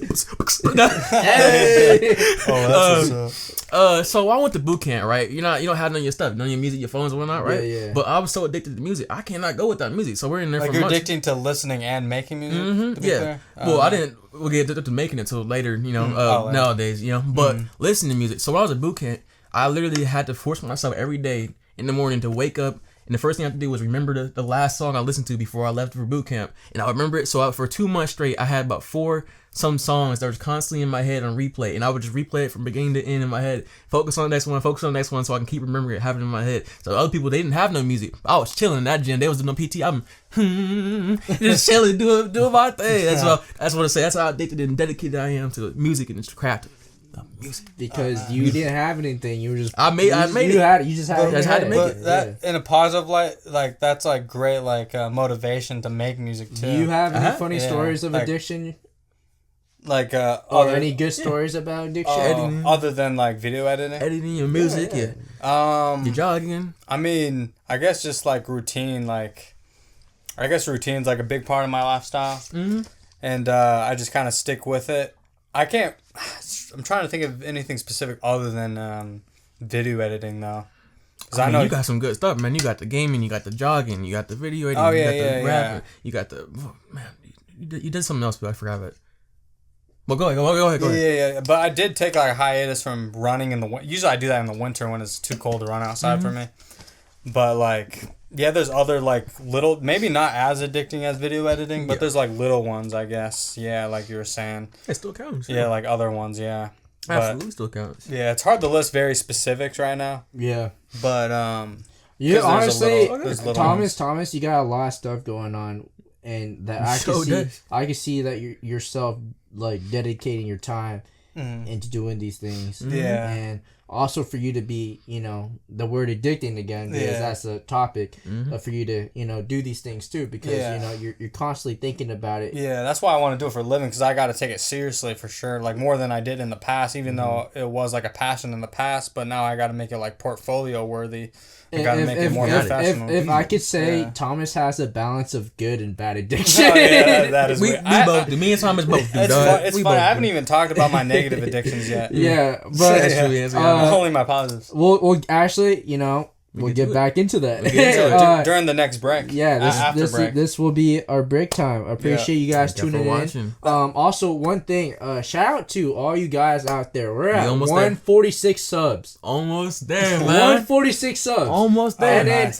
Hey. Oh, that's what's up. So I went to boot camp, right? You don't have none of your stuff, none of your music, your phones and whatnot, right? Yeah. But I was so addicted to music, I cannot go without music. So we're in there Like for you're months. addicting to listening and making music. To be Yeah. clear? Well, I didn't. We'll get addicted to making it till later, nowadays, But listening to music. So when I was at boot camp, I literally had to force myself every day in the morning to wake up. And the first thing I have to do was remember the last song I listened to before I left for boot camp. And I remember it. So for 2 months straight, I had about 4 some songs that was constantly in my head on replay. And I would just replay it from beginning to end in my head. Focus on the next one, so I can keep remembering it, having it in my head. So other people, they didn't have no music. I was chilling in that gym. They was doing no PT. I'm just chilling, doing my thing. That's what I say. That's how addicted and dedicated I am to music and its craft. Music. Because you didn't have anything, you were just. I made it. You just had to make it. That in a positive light, like that's like great, like motivation to make music too. Do you have any funny stories of addiction? Like or any good stories about addiction? Other than like video editing your music, your jogging. I mean, I guess just like routine, like I guess routine's like a big part of my lifestyle, and I just kind of stick with it. I'm trying to think of anything specific other than video editing though. I know you got some good stuff, man. You got the gaming, you got the jogging, you got the video editing, you got the rapping, you got the you did something else, but I forgot about it. Well, go ahead. Yeah. But I did take like a hiatus from running in the winter. Usually I do that in the winter when it's too cold to run outside for me. But like, yeah, there's other like little, maybe not as addicting as video editing, but there's like little ones, I guess. Yeah, like you were saying. It still counts. Yeah, like other ones, yeah. Absolutely still counts. Yeah, it's hard to list very specifics right now. Yeah. But yeah, honestly, Thomas, you got a lot of stuff going on, and that I can see that you're yourself like dedicating your time into doing these things. Yeah. And also for you to be, the word addicting again, because that's a topic, for you to, do these things too, because, you're constantly thinking about it. Yeah, that's why I want to do it for a living, because I got to take it seriously for sure, like more than I did in the past, even though it was like a passion in the past, but now I got to make it like portfolio worthy. I got to make it more professional. If I could say, Thomas has a balance of good and bad addiction. Oh, yeah, that is we both do. Me and Thomas both do. It's funny. I haven't even talked about my negative addictions yet. Yeah, but only my positives. Well, actually, we'll get back into that during the next break. Yeah, this will be our break time. I appreciate you guys tuning in. Also, one thing, shout out to all you guys out there. We're at 146 subs. Almost there, man. 146 subs. Almost there. And then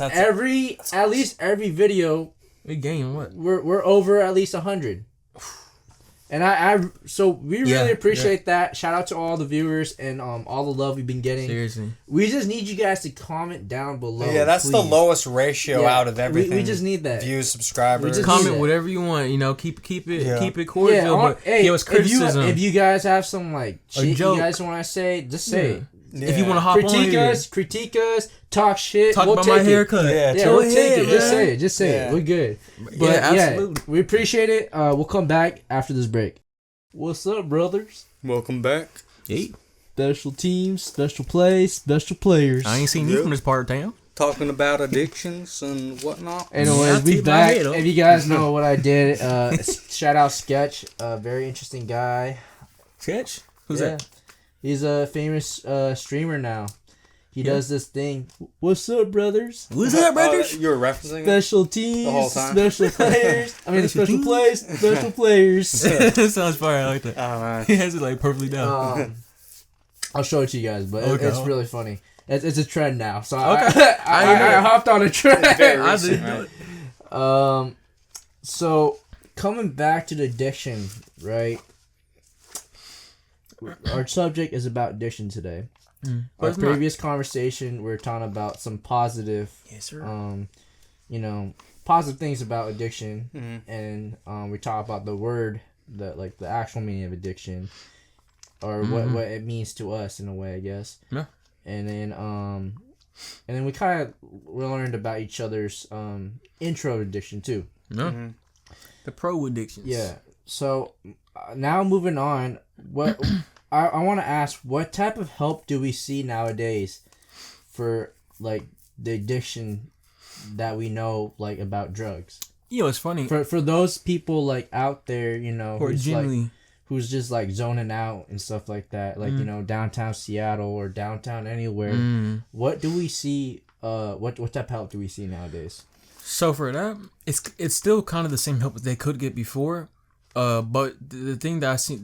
at least every video, we gain what? We're over at least 100. And so we really appreciate that. Shout out to all the viewers and all the love we've been getting. Seriously. We just need you guys to comment down below. Yeah, that's the lowest ratio out of everything. We just need that. Views, subscribers. Comment whatever you want. Keep it cordial. But give us criticism. If you guys have some shit you guys want to say, just say it. Yeah. If you want to hop critique us, talk shit. Talk about my haircut. We'll take it. Just say it. We're good. But absolutely. We appreciate it. We'll come back after this break. What's up, brothers? Welcome back. Hey. Special teams, special plays, special players. I ain't seen you from this part of town. Talking about addictions and whatnot. Anyways, we back. If you guys know what I did, shout out Sketch. Very interesting guy. Sketch? Who's that? He's a famous streamer now. He does this thing. What's up, brothers? What's up, brothers? You were referencing special teams, the whole time? Special players. I mean, special plays, special players. That sounds fire. I like that. Oh, man. He has it perfectly down. I'll show it to you guys, but it's really funny. It's a trend now, so okay. I hopped on a trend. I didn't know it. So coming back to the addiction, right? Our subject is about addiction today. Our previous conversation, we were talking about some positive, positive things about addiction, and we talked about the word, the actual meaning of addiction, or what it means to us in a way, I guess. Yeah. And then we learned about each other's intro to addiction too. Yeah. The pro addictions. Yeah. So now moving on, what I want to ask, what type of help do we see nowadays for the addiction that we know about drugs? It's funny for those people out there, who's just zoning out and stuff like that, downtown Seattle or downtown anywhere. What do we see? What type of help do we see nowadays? So for that, it's still kind of the same help that they could get before, but the thing that I see,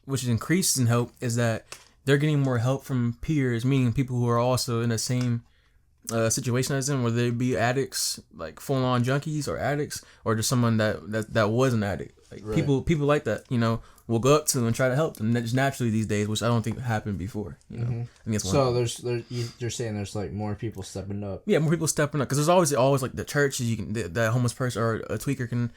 which is increased in help, is that they're getting more help from peers, meaning people who are also in the same situation as in, whether they be addicts, like full on junkies or addicts, or just someone that was an addict. Like Right. people like that, will go up to them and try to help them just naturally these days, which I don't think happened before. I think it's one. So you're saying there's like more people stepping up. Yeah, more people stepping up, because there's always like the church. You can that homeless person or a tweaker can.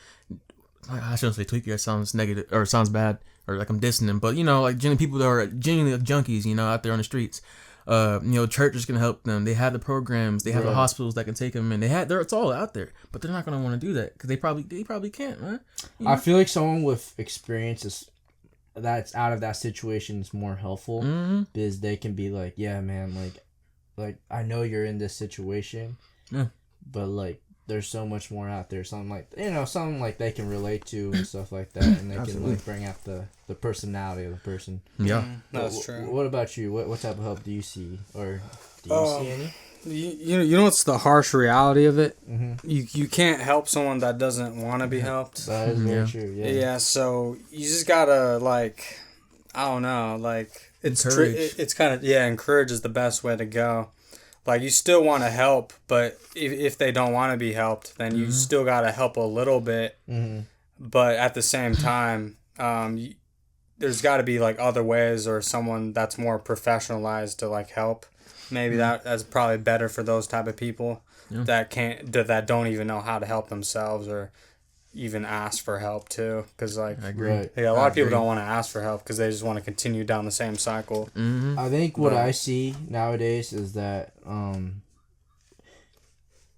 I shouldn't say tweaker. That sounds negative or sounds bad or like I'm dissing them. But like genuine people that are genuinely junkies, out there on the streets. Churches can help them. They have the programs. They have the hospitals that can take them, and it's all out there. But they're not gonna want to do that because they probably can't, man. I feel like someone with experience that's out of that situation is more helpful because they can be like, yeah, man, like I know you're in this situation, but like there's so much more out there. Something like they can relate to and stuff like that, and they can like bring out the personality of the person. Yeah, that's true. What about you? What type of help do you see, or do you see any? You know what's the harsh reality of it? You can't help someone that doesn't want to be helped. That is very true. Yeah. Yeah. So you just gotta I don't know, it's kind of encourage is the best way to go. Like you still want to help, but if they don't want to be helped, then you still gotta help a little bit. But at the same time, there's got to be like other ways or someone that's more professionalized to like help. Maybe that's probably better for those type of people that don't even know how to help themselves or even ask for help too. Because I agree. Yeah, a lot of people don't want to ask for help because they just want to continue down the same cycle. I think what I see nowadays is that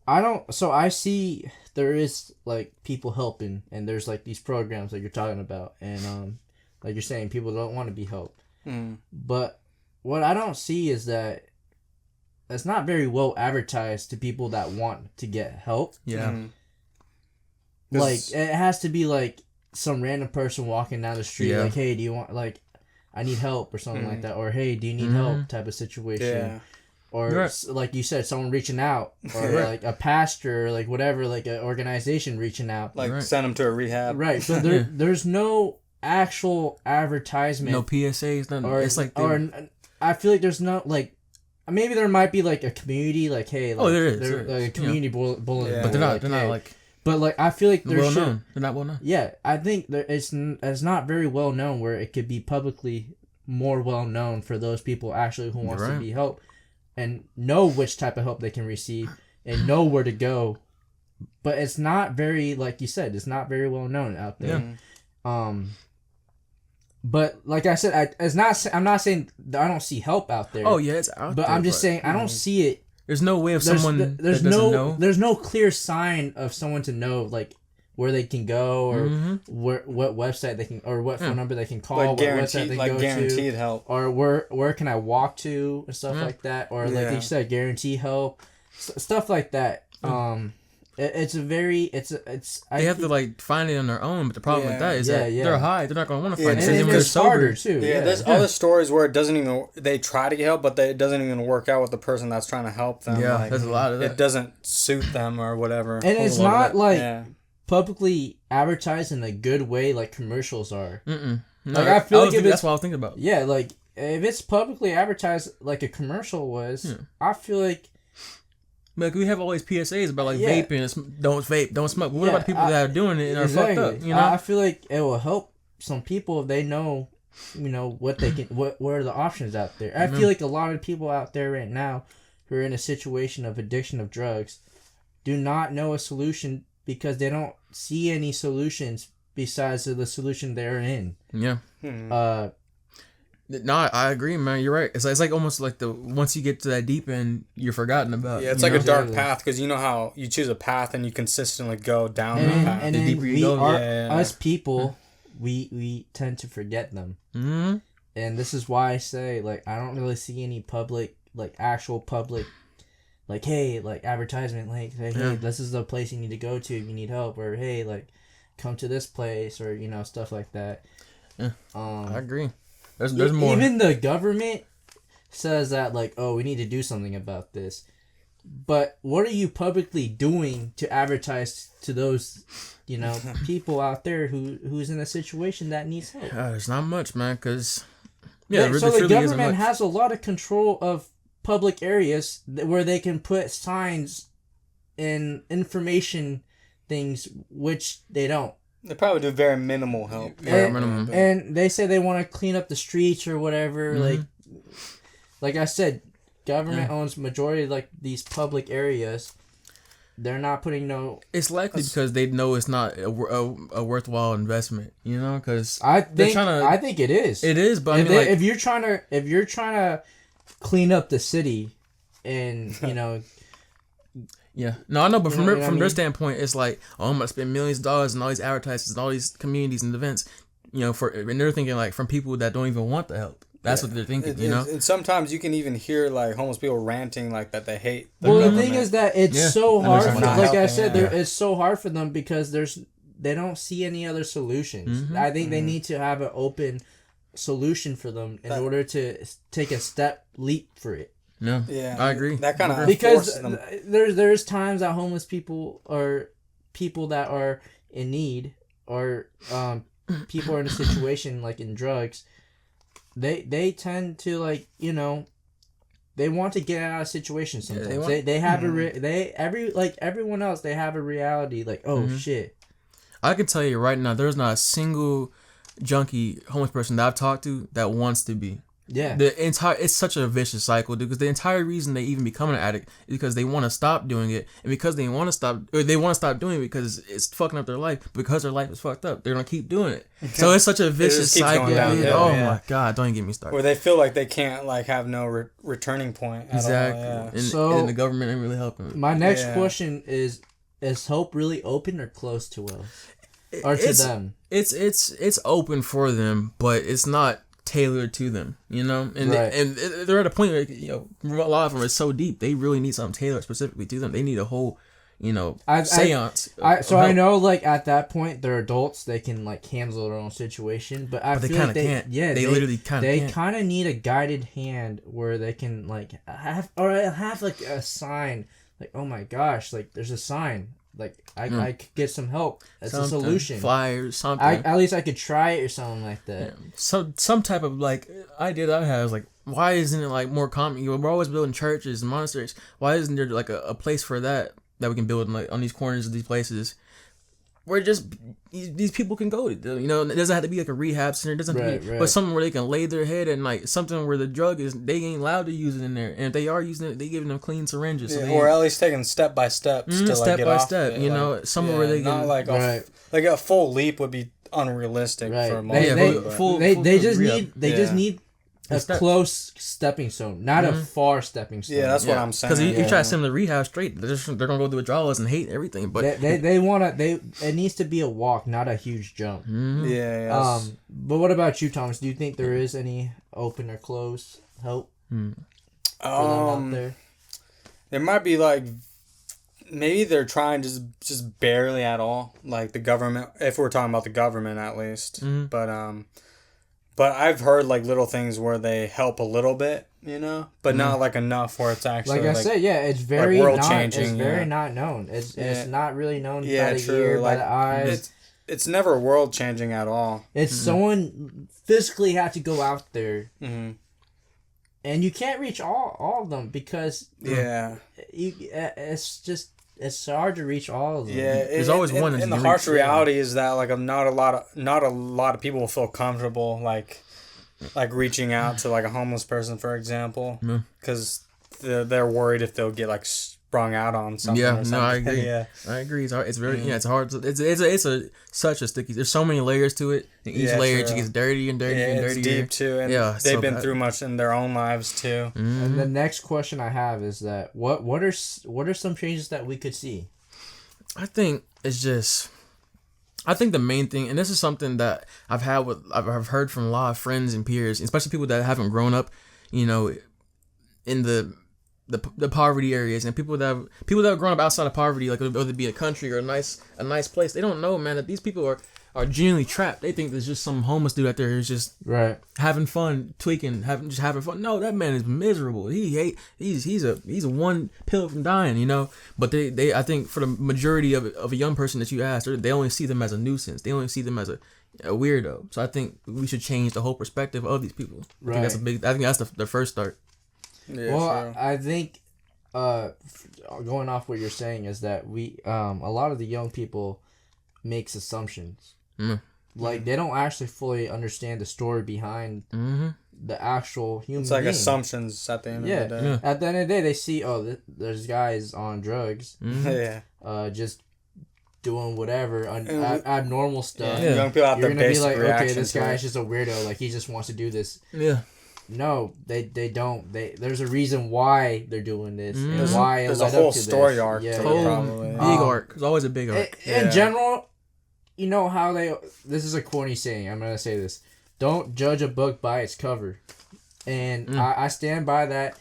I see there is like people helping, and there's like these programs that you're talking about, and like you're saying, people don't want to be helped. But what I don't see is that it's not very well advertised to people that want to get help. Yeah. Like it has to be like some random person walking down the street, like, hey, do you want, like, I need help or something like that, or hey, do you need help type of situation. Yeah. Or like you said, someone reaching out, or like a pastor, or like whatever, like an organization reaching out, like send them to a rehab. Right. So there's no actual advertisement, no PSAs, nothing. Or it's like I feel like there's no like. Maybe there might be like a community, like, hey, like, there is like a community bulletin, but they're not. They're not like. But like I feel like well known. They're not well known. Yeah, I think it's not very well known where it could be publicly more well known for those people actually who wants to be helped and know which type of help they can receive and know where to go. But it's not very, like you said, it's not very well known out there. Yeah. But like I said, I'm not saying that I don't see help out there. Oh yeah, it's out there. But I'm just saying I don't see it. There's no way of someone that doesn't know. There's no clear sign of someone to know like where they can go or what website they can or what phone number they can call. Like what website they go guaranteed to, help. Or where can I walk to and stuff like that. Or like you said, guarantee help, stuff like that. It's they have to like find it on their own, but the problem with that is that they're high. They're not gonna want to find it. And They're it's harder too. Yeah, there's other stories where they try to get help, but it doesn't even work out with the person that's trying to help them. Yeah, there's a lot of that. It doesn't suit them or whatever. And it's not like publicly advertised in a good way like commercials are. No, like I feel like that's what I was thinking about. Yeah, like if it's publicly advertised like a commercial was, I feel like. Like we have all these PSAs about like vaping, don't vape, don't smoke. But what about the people that are doing it and are fucked up? You know, I feel like it will help some people if they know, what they can, what are the options out there. I feel like a lot of people out there right now who are in a situation of addiction of drugs do not know a solution because they don't see any solutions besides the solution they're in. Yeah. No, I agree, man. You're right. It's like almost like once you get to that deep end, you're forgotten about. Yeah, it's like a dark path because you know how you choose a path and you consistently go down that path. And the deeper you go, us people, we tend to forget them. Mm-hmm. And this is why I say like I don't really see any public actual public like hey like advertisement like hey this is the place you need to go to if you need help or hey like come to this place or stuff like that. Yeah, I agree. There's more. Even the government says that like, oh, we need to do something about this. But what are you publicly doing to advertise to those, people out there who's in a situation that needs help? There's not much, man, because so the government has a lot of control of public areas where they can put signs and information things, which they don't. They probably do very minimal help. And they say they want to clean up the streets or whatever. Like I said, government owns majority of like these public areas. They're not putting no. It's likely because they know it's not a worthwhile investment. You know, because I think it is. It is, but if you're trying to clean up the city, and you know. Yeah, no, I know, but from their standpoint, it's like, oh, I'm gonna spend millions of dollars on all these advertisements and all these communities and events, you know, and they're thinking like from people that don't even want the help. That's what they're thinking, you know. And sometimes you can even hear like homeless people ranting like that they hate. The thing is that it's so hard. It's so hard for them because they don't see any other solutions. I think they need to have an open solution for them in order to take a leap for it. No, I agree. That kind of because there's times that homeless people or people that are in need or people are in a situation like in drugs, they tend to like, you know, they want to get out of situations sometimes. They have everyone else, they have a reality like, oh shit. I can tell you right now, there's not a single junkie homeless person that I've talked to that wants to be. Yeah, it's such a vicious cycle, dude. Because the entire reason they even become an addict is because they want to stop doing it, and because they want to stop doing it because it's fucking up their life. Because their life is fucked up, they're gonna keep doing it. So it's such a vicious cycle. My god, don't even get me started. Where they feel like they can't like have no returning point. Exactly. And the government ain't really helping. My next question is hope really open or closed to us, or to them? It's open for them, but it's not tailored to them, you know, and they're at a point where, you know, a lot of them are so deep they really need something tailored specifically to them. They need a whole, you know, seance. I know, like at that point they're adults, they can like handle their own situation, but I feel like they can't. Yeah, they literally kind of. They kind of need a guided hand where they can like have like a sign, like, oh my gosh, like there's a sign. Like I could get some help. That's a solution. Flyers, something. At least I could try it or something like that. Yeah. So some type of like idea that I have is like, why isn't it like more common? You know, we're always building churches and monasteries. Why isn't there like a place for that we can build like on these corners of these places where just these people can go to? You know, it doesn't have to be like a rehab center. It doesn't have to be, but something where they can lay their head and like something where the drug is, they ain't allowed to use it in there. And if they are using it, they giving them clean syringes. Yeah, or at least taking step by step to like step get by off step. You know, somewhere where they not can like a full leap would be unrealistic for most people. They just need a close stepping stone, not a far stepping stone. Yeah, that's what I'm saying. Because you try to send them to rehab straight, they're gonna go through withdrawals and hate everything. But it needs to be a walk, not a huge jump. Yeah. But what about you, Thomas? Do you think there is any open or closed help for them out there? There might be like, maybe they're trying just barely at all, like the government. If we're talking about the government, at least, But I've heard like little things where they help a little bit, you know, but not like enough where it's actually like I said, it's very world changing. It's very not known. It's not really known by the ear, by the eyes. It's never world changing at all. It's someone physically have to go out there, and you can't reach all of them because it's hard to reach all of them. Yeah, there's always one. And the harsh reality is that like not a lot of people will feel comfortable like reaching out to like a homeless person, for example, because they're worried if they'll get like sprung out on something. Yeah, or something. I agree. I agree. It's very it's hard. It's such a sticky. There's so many layers to it. And each layer just gets dirty and dirty and dirty. It's deep too, and they've been through much in their own lives too. And the next question I have is that what are some changes that we could see? I think the main thing, and this is something that I've heard from a lot of friends and peers, especially people that haven't grown up, you know, in the poverty areas, and people that have grown up outside of poverty, like whether it be a country or a nice place, they don't know, man, that these people are genuinely trapped. They think there's just some homeless dude out there who's just having fun, tweaking, having fun. No, that man is miserable. He's a one pill from dying, you know. But they I think for the majority of a young person that you ask, they only see them as a nuisance. They only see them as a weirdo. So I think we should change the whole perspective of these people. I think that's I think that's the first start. Yeah, well, true. I think going off what you're saying is that we a lot of the young people makes assumptions. Like they don't actually fully understand the story behind the actual human It's like being. assumptions at the end of the day. Yeah. At the end of the day, they see, there's guys on drugs, Yeah. just doing whatever abnormal stuff. Yeah. Young people have You're their gonna be basic like, okay, reaction this to guy's it. just a weirdo. Like he just wants to do this. Yeah. No, they don't. There's a reason why they're doing this and why it There's a led whole up to story this. arc Yeah, to yeah. it, probably. Big arc. There's always a big arc. In general, you know how this is a corny saying. I'm gonna say this: don't judge a book by its cover, and I stand by that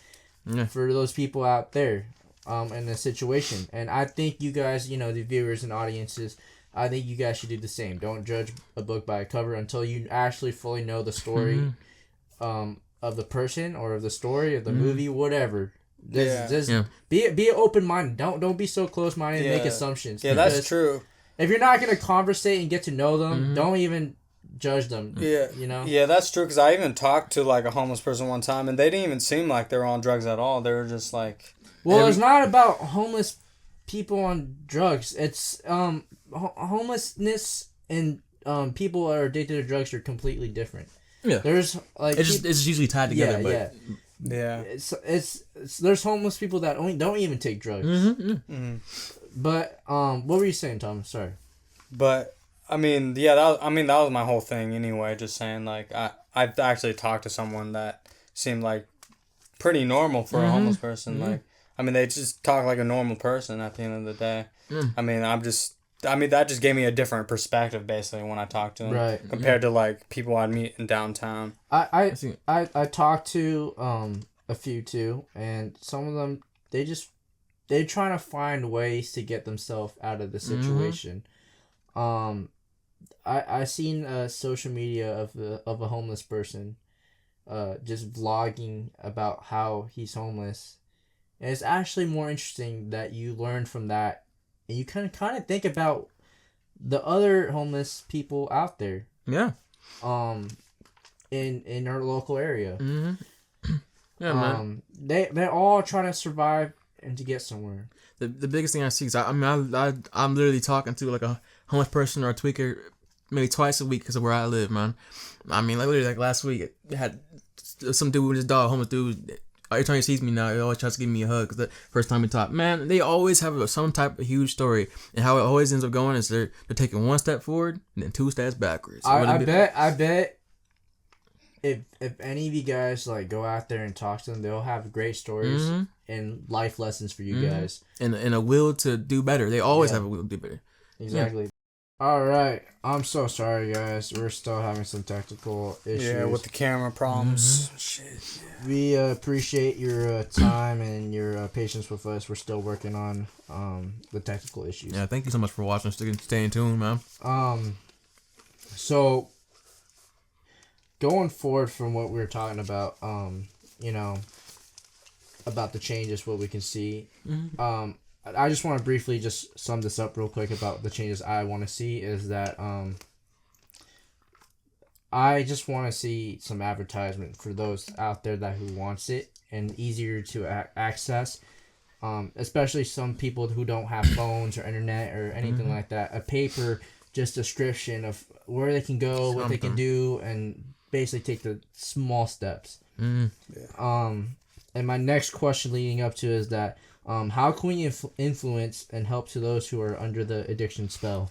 for those people out there, in this situation. And I think you guys, the viewers and audiences, I think you guys should do the same. Don't judge a book by a cover until you actually fully know the Mm-hmm. story, of the person or of the story of the movie, whatever. Just Yeah. be open minded. Don't be so close minded and make assumptions. Yeah, that's true. If you're not gonna conversate and get to know them, don't even judge them. Yeah. Yeah, that's true, because I even talked to like a homeless person one time, and they didn't even seem like they were on drugs at all. They were just like... Well, it's not about homeless people on drugs. It's homelessness and people that are addicted to drugs are completely different. Yeah. There's like It's usually tied together. Yeah. It's there's homeless people that don't even take drugs. But what were you saying, Tom? Sorry. But I mean, yeah, that was my whole thing anyway. Just saying, like, I've actually talked to someone that seemed like pretty normal for a homeless person. Like, I mean, they just talk like a normal person at the end of the day. I mean, that just gave me a different perspective basically when I talked to them, Right. compared to like people I'd meet in downtown. I talked to a few too, and some of them they're trying to find ways to get themselves out of the situation. I seen social media of a homeless person, just vlogging about how he's homeless, and it's actually more interesting that you learn from that, and you kind of think about the other homeless people out there. Yeah. In our local area. Yeah, man. They're all trying to survive and to get somewhere. The biggest thing I see is I'm literally talking to like a homeless person or a tweaker maybe twice a week because of where I live, man. I mean, like literally like last week, I had some dude with his dog, homeless dude. Every time he sees me now, he always tries to give me a hug because the first time we talk, man, they always have some type of huge story, and how it always ends up going is they're taking one step forward and then two steps backwards. I bet if any of you guys like go out there and talk to them, they'll have great stories and life lessons for you guys, and a will to do better. They always have a will to do better. Exactly. All right, I'm so sorry, guys. We're still having some technical issues. Yeah, with the camera problems. Shit. We appreciate your time and your patience with us. We're still working on the technical issues. Yeah, thank you so much for watching. Staying tuned, man. So going forward from what we were talking about, about the changes, what we can see. I just want to briefly just sum this up real quick about the changes I want to see is that I just want to see some advertisement for those out there who wants it and easier to access, especially some people who don't have phones or internet or anything like that. A paper just description of where they can go, what they can do, and basically take the small steps. And my next question leading up to is that how can we influence and help to those who are under the addiction spell?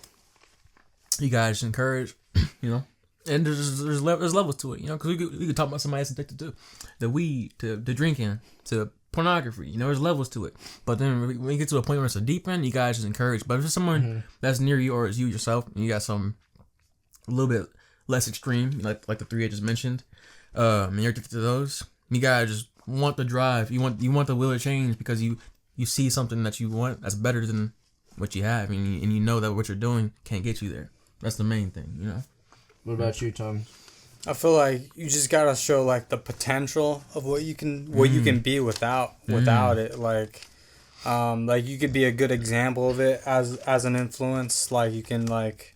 You guys encourage, and there's levels to it, because we could talk about somebody that's addicted to the weed, to drinking, to pornography. There's levels to it. But then when you get to a point where it's a deep end, you guys just encourage. But if it's someone that's near you or it's you yourself, and you got some a little bit less extreme, like the three I just mentioned, and you're addicted to those, you guys just want the drive. You want the will to change because you see something that you want that's better than what you have, and you know that what you're doing can't get you there. That's the main thing, What about you, Tom? I feel like you just gotta show like the potential of what you can be without it. Like you could be a good example of it as an influence. Like you can like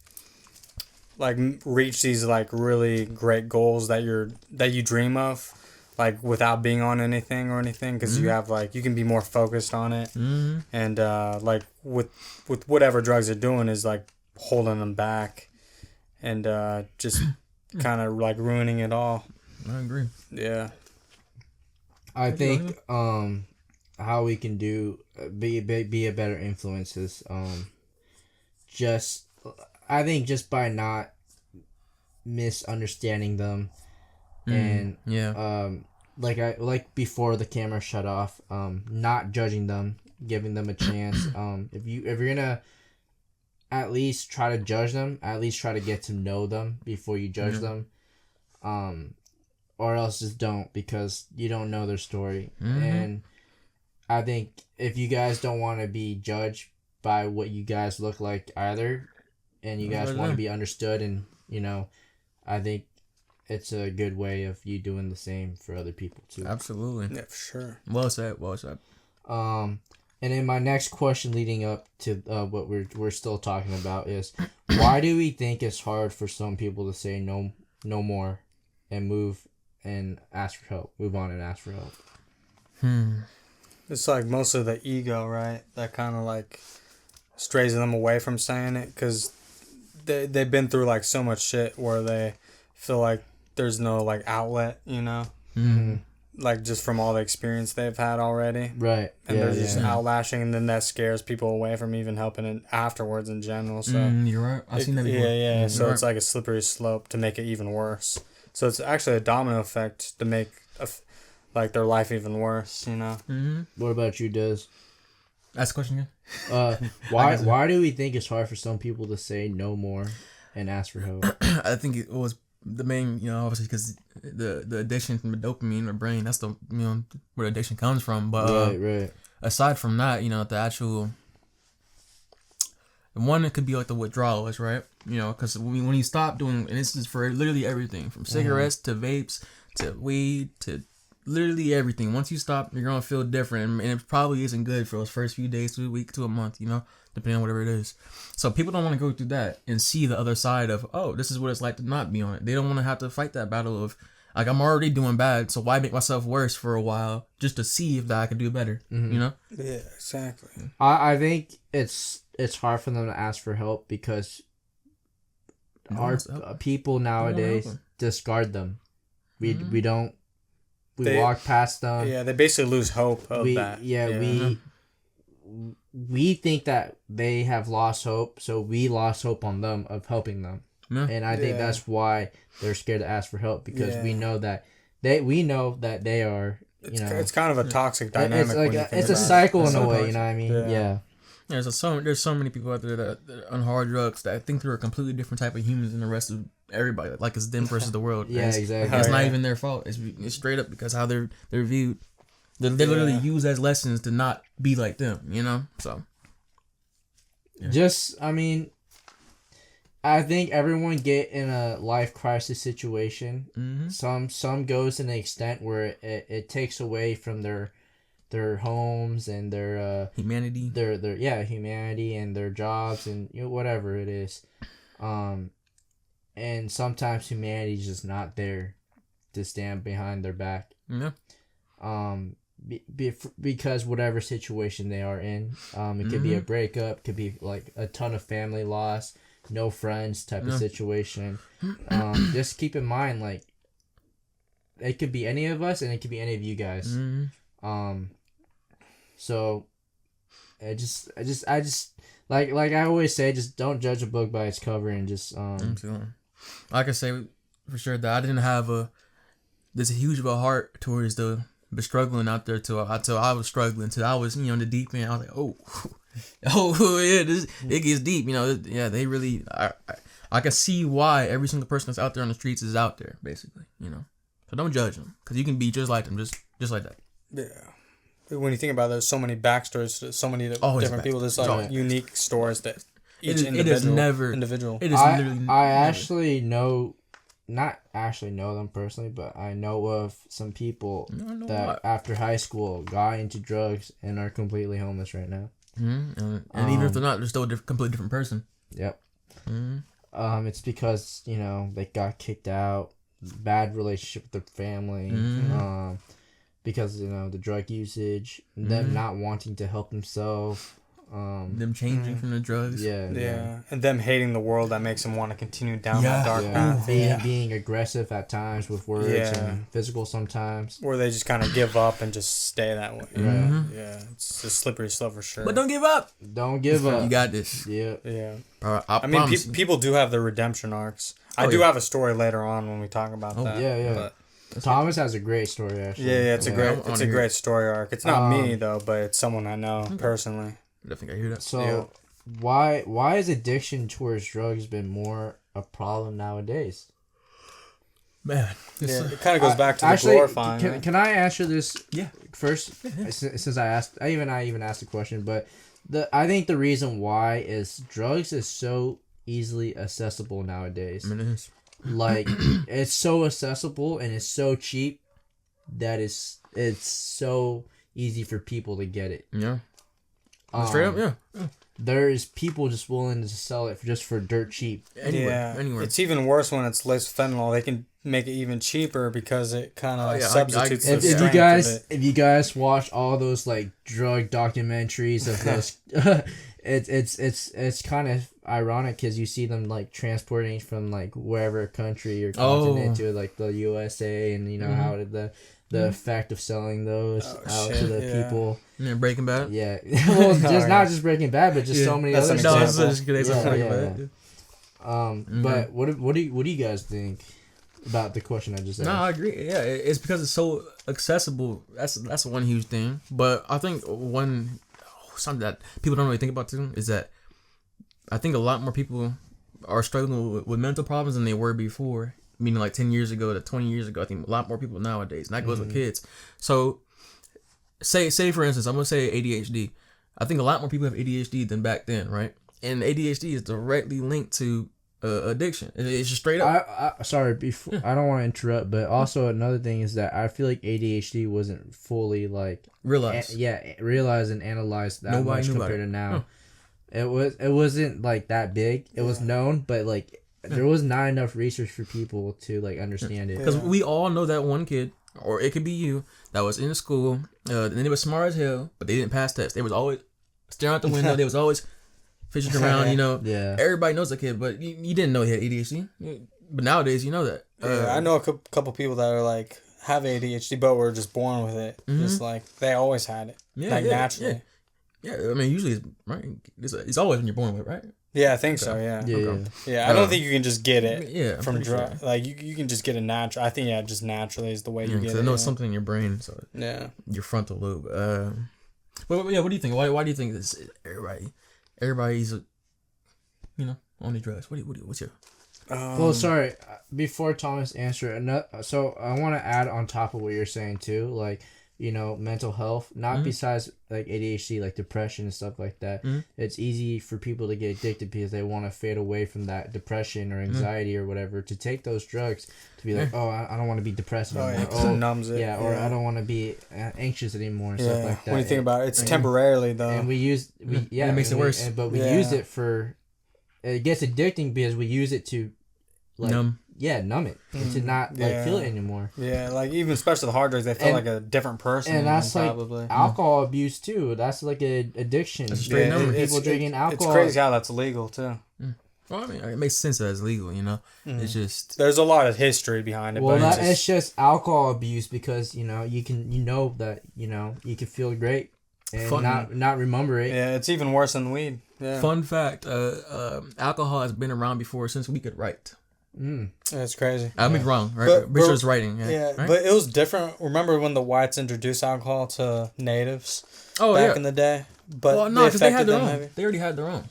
reach these like really great goals that you dream of. like without being on anything or anything, because you have like you can be more focused on it, and like with whatever drugs they're doing is like holding them back, and just kind of like ruining it all. I agree. Yeah. I think how we can be a better influence is just by not misunderstanding them and like before the camera shut off, not judging them, giving them a chance. If you're gonna at least try to judge them, at least try to get to know them before you judge them. Or else just don't, because you don't know their story. And I think if you guys don't want to be judged by what you guys look like either, and you guys want to be understood, and I think it's a good way of you doing the same for other people too. Absolutely. Yeah, for sure. Well said. And then my next question leading up to what we're still talking about is, why do we think it's hard for some people to say no more and move and ask for help, move on and ask for help? It's like most of the ego, right? That kind of like strays them away from saying it, because they've been through like so much shit where they feel like there's no like outlet, like just from all the experience they've had already, right? And they're just outlashing, and then that scares people away from even helping it afterwards in general. So you're right. I've seen that before. Yeah. So it's like a slippery slope to make it even worse. So it's actually a domino effect to make like their life even worse, What about you, Des? Ask the question again. Why do we think it's hard for some people to say no more and ask for help? I think it was the main, obviously because the addiction from the dopamine in the brain, that's the, where the addiction comes from. But right. Aside from that, the actual, one, it could be like the withdrawal is, right? Because when you stop doing, and this is for literally everything, from cigarettes to vapes to weed to literally everything. Once you stop, you're going to feel different, and it probably isn't good for those first few days to a week to a month, depending on whatever it is. So people don't want to go through that and see the other side of, oh, this is what it's like to not be on it. They don't want to have to fight that battle of, like, I'm already doing bad, so why make myself worse for a while just to see if I could do better, Yeah, exactly. I think it's hard for them to ask for help because our people nowadays discard them. We walk past them. Yeah, they basically lose hope of that. We think that they have lost hope, so we lost hope on them of helping them. Yeah. And I think that's why they're scared to ask for help, because we know that they are, it's kind of a toxic dynamic. It's like it's a cycle in a way, you know what I mean? Yeah. There's so many people out there that are on hard drugs that think they're a completely different type of humans than the rest of everybody. Like it's them versus the world. Exactly. It's not even their fault. It's straight up because how they're viewed. They're literally used as lessons to not be like them. So. Yeah. I think everyone get in a life crisis situation. Mm-hmm. Some goes to an extent where it takes away from their homes and their humanity. Their humanity and their jobs and whatever it is. And sometimes humanity is just not there to stand behind their back. Yeah. Because whatever situation they are in, it could be a breakup, could be like a ton of family loss, no friends type of situation. Just keep in mind, like, it could be any of us and it could be any of you guys. So I just like I always say, just don't judge a book by its cover, and just I can say for sure that I didn't have this huge of a heart towards the struggling out there till I was struggling, till I was in the deep end. I was like, oh yeah, it gets deep, they really I can see why every single person that's out there on the streets is out there, basically, so don't judge them, because you can be just like them, just like that. Yeah, when you think about it, there's so many backstories, so many different people, there's like unique stories that each individual. It is literally I actually know, not actually know them personally, but I know of some people that after high school got into drugs and are completely homeless right now. And even if they're not, they're still a completely different person. Yep. It's because they got kicked out. bad relationship with their family, because the drug usage, them not wanting to help themselves, them changing from the drugs. Yeah, and them hating the world that makes them want to continue down that dark path. Being aggressive at times with words and physical sometimes. Or they just kind of give up and just stay that way. Yeah, it's a slippery slope for sure. But don't give up. Don't give up. You got this. Yeah. Bro, I mean, people do have their redemption arcs. I do have a story later on when we talk about that. Yeah. But Thomas has a great story, actually. Yeah, it's a great story arc. It's not me though, but it's someone I know personally. I think I hear that. So, why has addiction towards drugs been more a problem nowadays? Man, it kind of goes back to the glorifying. Can I answer this? Yeah. First, since I even asked the question, but I think the reason why is drugs is so easily accessible nowadays. I mean, it is. Like, it's so accessible and it's so cheap that it's so easy for people to get it. Yeah. Straight up, yeah. There's people just willing to sell it for dirt cheap. Anywhere. It's even worse when it's laced with fentanyl. They can make it even cheaper because it kind of substitutes the strength of it. If you guys watch all those like drug documentaries of those, it's kind of ironic because you see them like transporting from like wherever country or continent to like the USA, and you know how the effect of selling those to the people. Yeah, Breaking Bad. Yeah, well, just not just Breaking Bad, but just so many other examples. But what do you guys think about the question I just asked? No, I agree. Yeah, it's because it's so accessible. That's one huge thing. But I think something that people don't really think about too is that I think a lot more people are struggling with mental problems than they were before. Meaning like 10 years ago to 20 years ago, I think a lot more people nowadays. And that goes with kids. So say for instance, I'm going to say ADHD. I think a lot more people have ADHD than back then, right? And ADHD is directly linked to addiction. It's just straight up. Sorry, before I don't want to interrupt, but also another thing is that I feel like ADHD wasn't fully like realized. Realized and analyzed that much compared to now. It wasn't like that big. It was known, but like there was not enough research for people to like understand it. Because we all know that one kid, or it could be you, that was in school and they were smart as hell, but they didn't pass tests. They was always staring out the window. They was always fishing around, Yeah. Everybody knows that kid, but you didn't know he had ADHD. But nowadays, you know that. I know a couple people that are like have ADHD, but were just born with it. Just like they always had it, naturally. Yeah, I mean, usually it's right. It's always when you're born with it, right? Yeah, I think so. Yeah. I don't think you can just get it. Yeah, from drug. Sure. Like you can just get it natural. I think just naturally is the way you get it. I know it's something in your brain, so your frontal lobe. But what do you think? Why do you think this? Everybody's on the drugs. What's your? Well, sorry. Before Thomas answer, so I want to add on top of what you're saying too, like. Mental health, not besides like ADHD, like depression and stuff like that. It's easy for people to get addicted because they want to fade away from that depression or anxiety or whatever, to take those drugs to be like, I don't want to be depressed anymore. It numbs it. Yeah, or I don't want to be anxious anymore and stuff like that. When you think about it, it's temporarily though. And it makes it worse. But we use it it gets addicting because we use it to like numb it and to not like feel it anymore. Yeah, like even especially the hard drugs, they feel like a different person. And that's like alcohol abuse too. That's like an addiction. That's a straight number. People drinking alcohol. It's crazy how that's illegal too. Well, I mean, it makes sense that it's legal. It's just there's a lot of history behind it. Well, it's just alcohol abuse because you can you can feel great and not remember it. Yeah, it's even worse than weed. Yeah. Fun fact: alcohol has been around before since we could write. That's crazy. I mean, wrong, right? Richard's writing. Right? But it was different. Remember when the whites introduced alcohol to natives back in the day? But no, because they had their own. Maybe? They already had their own.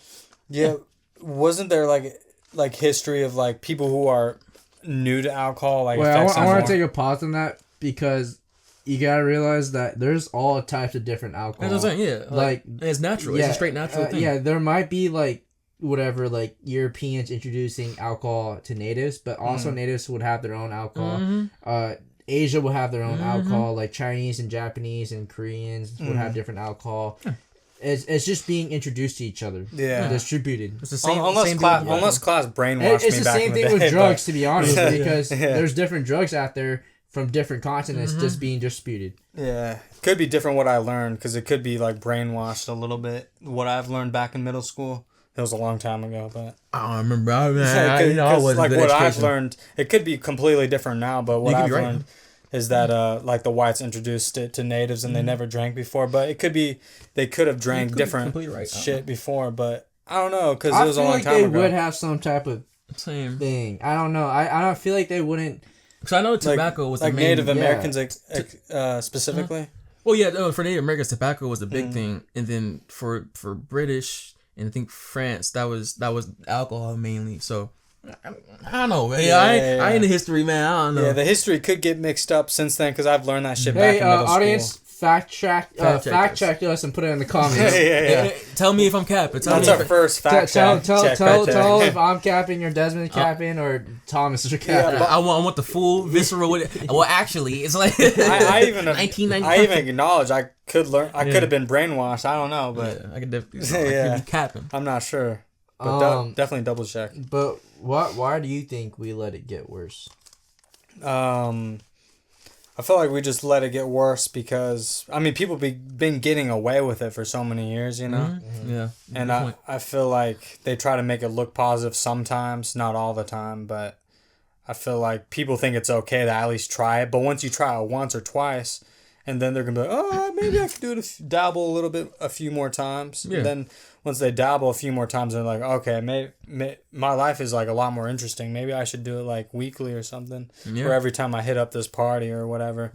Yeah, wasn't there like history of like people who are new to alcohol? Like, I want to take a pause on that because you gotta realize that there's all types of different alcohol. That's what I'm saying. Yeah, like it's natural. It's a straight natural thing. Yeah, there might be like. Whatever, like Europeans introducing alcohol to natives, but also natives would have their own alcohol. Asia will have their own alcohol, like Chinese and Japanese and Koreans would have different alcohol. It's just being introduced to each other. Yeah. Distributed. It's the same. Unless class brainwashed It's me the back same in the thing day, with drugs, but- to be honest, because Yeah. there's different drugs out there from different continents just being distributed. Yeah, could be different what I learned because it could be like brainwashed a little bit. What I've learned back in middle school, it was a long time ago, but I don't remember. I because wasn't like good what I've education. learned, it could be completely different now. But what You could I've be right. learned is that like the whites introduced it to natives and they never drank before. But it could be they could have drank could be different completely right. shit before, but I don't know because I it was a feel long like time they ago. would have some type of Same. thing. I don't know. I don't feel like they wouldn't. Because I know tobacco was like the main. Native Americans specifically. Well, yeah, no, for Native Americans, tobacco was the big thing, and then for British and I think France, that was alcohol mainly. So I don't know. Man. I ain't the history man. I don't know. Yeah, the history could get mixed up since then because I've learned that shit back Hey, in middle audience, school. fact check us and put it in the comments. Yeah. Tell me if I'm capping. Tell That's me our first fact check. Tell right there. tell if I'm capping or Desmond capping or Thomas is capping. but- I want the full visceral. Well, actually, it's like I even 1990. I even acknowledge I could learn. I could have been brainwashed. I don't know, but I could definitely. Yeah. I could be capping. I'm not sure. But definitely double check. But why do you think we let it get worse? I feel like we just let it get worse because I mean people been getting away with it for so many years, you know. Yeah. And Good point. I feel like they try to make it look positive sometimes, not all the time, but I feel like people think it's okay to at least try it. But once you try it once or twice, and then they're going to be like, oh, maybe I could do it, dabble a little bit, a few more times. Yeah. And then once they dabble a few more times, they're like, okay, maybe my life is like a lot more interesting. Maybe I should do it like weekly or something. Yeah. Or every time I hit up this party or whatever.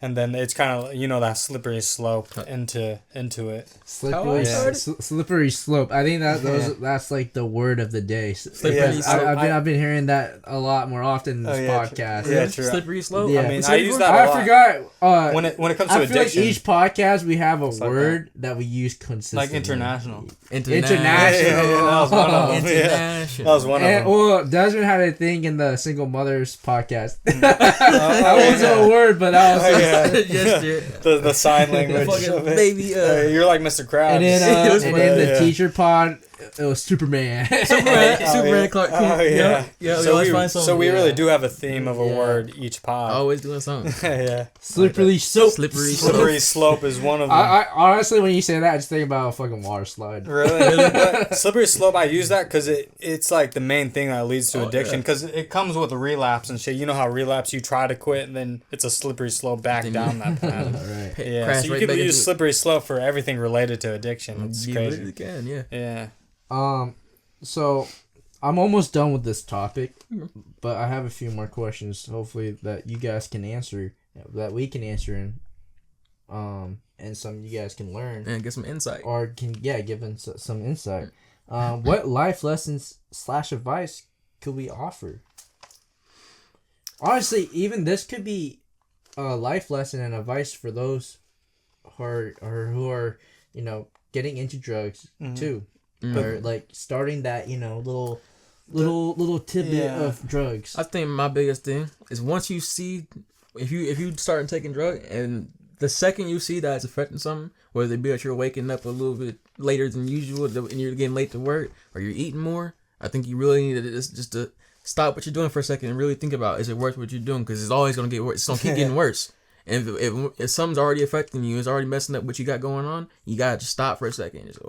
And then it's kind of, that slippery slope into it. Slippery slope. I think that's like the word of the day. Slippery slope. I've been hearing that a lot more often in this podcast. Yeah, true. Slippery slope. Yeah. I mean, What's I it use for? that a lot. I forgot. When it comes to I feel like addiction. each podcast we have a like word that we use consistently. Like international. International. That was one of them. Yeah. International. That was one of And, them. well, Desmond had a thing in the Single Mothers podcast. That wasn't a word, but that was. Yeah. The sign language Fucking of it. baby, you're like Mr. Krabs. And then, It was and funny, then the yeah. teacher pod, it was Superman. Superman Clark Kent. Oh, yeah. Yeah, So we really do have a theme of a Yeah. word each pod. Always doing something. Yeah. Slippery slope. Slippery Slippery slope is one of them. I honestly, when you say that, I just think about a fucking water slide. Really? But slippery slope, I use that because it's like the main thing that leads to Oh, addiction yeah. because it comes with a relapse and shit. You know how relapse, you try to quit and then it's a slippery slope back Then down you- that path. Right. Yeah, Crash so you right can back use into it. slippery slope for everything related to addiction. It's You crazy. really can, yeah. Yeah. So I'm almost done with this topic, but I have a few more questions. Hopefully that you guys can answer, that we can answer, and some you guys can learn And get some insight. or can give them some insight. What life lessons / advice could we offer? Honestly, even this could be a life lesson and advice for those who are getting into drugs too, or like starting that little tidbit Yeah. of drugs. I think my biggest thing is once you see, if you start taking drug and the second you see that it's affecting something, whether it be that you're waking up a little bit later than usual and you're getting late to work or you're eating more, I think you really need to just to stop what you're doing for a second and really think about, is it worth what you're doing? Because it's always going to get worse. It's going to keep getting worse. And if something's already affecting you, it's already messing up what you got going on, you got to just stop for a second. Just,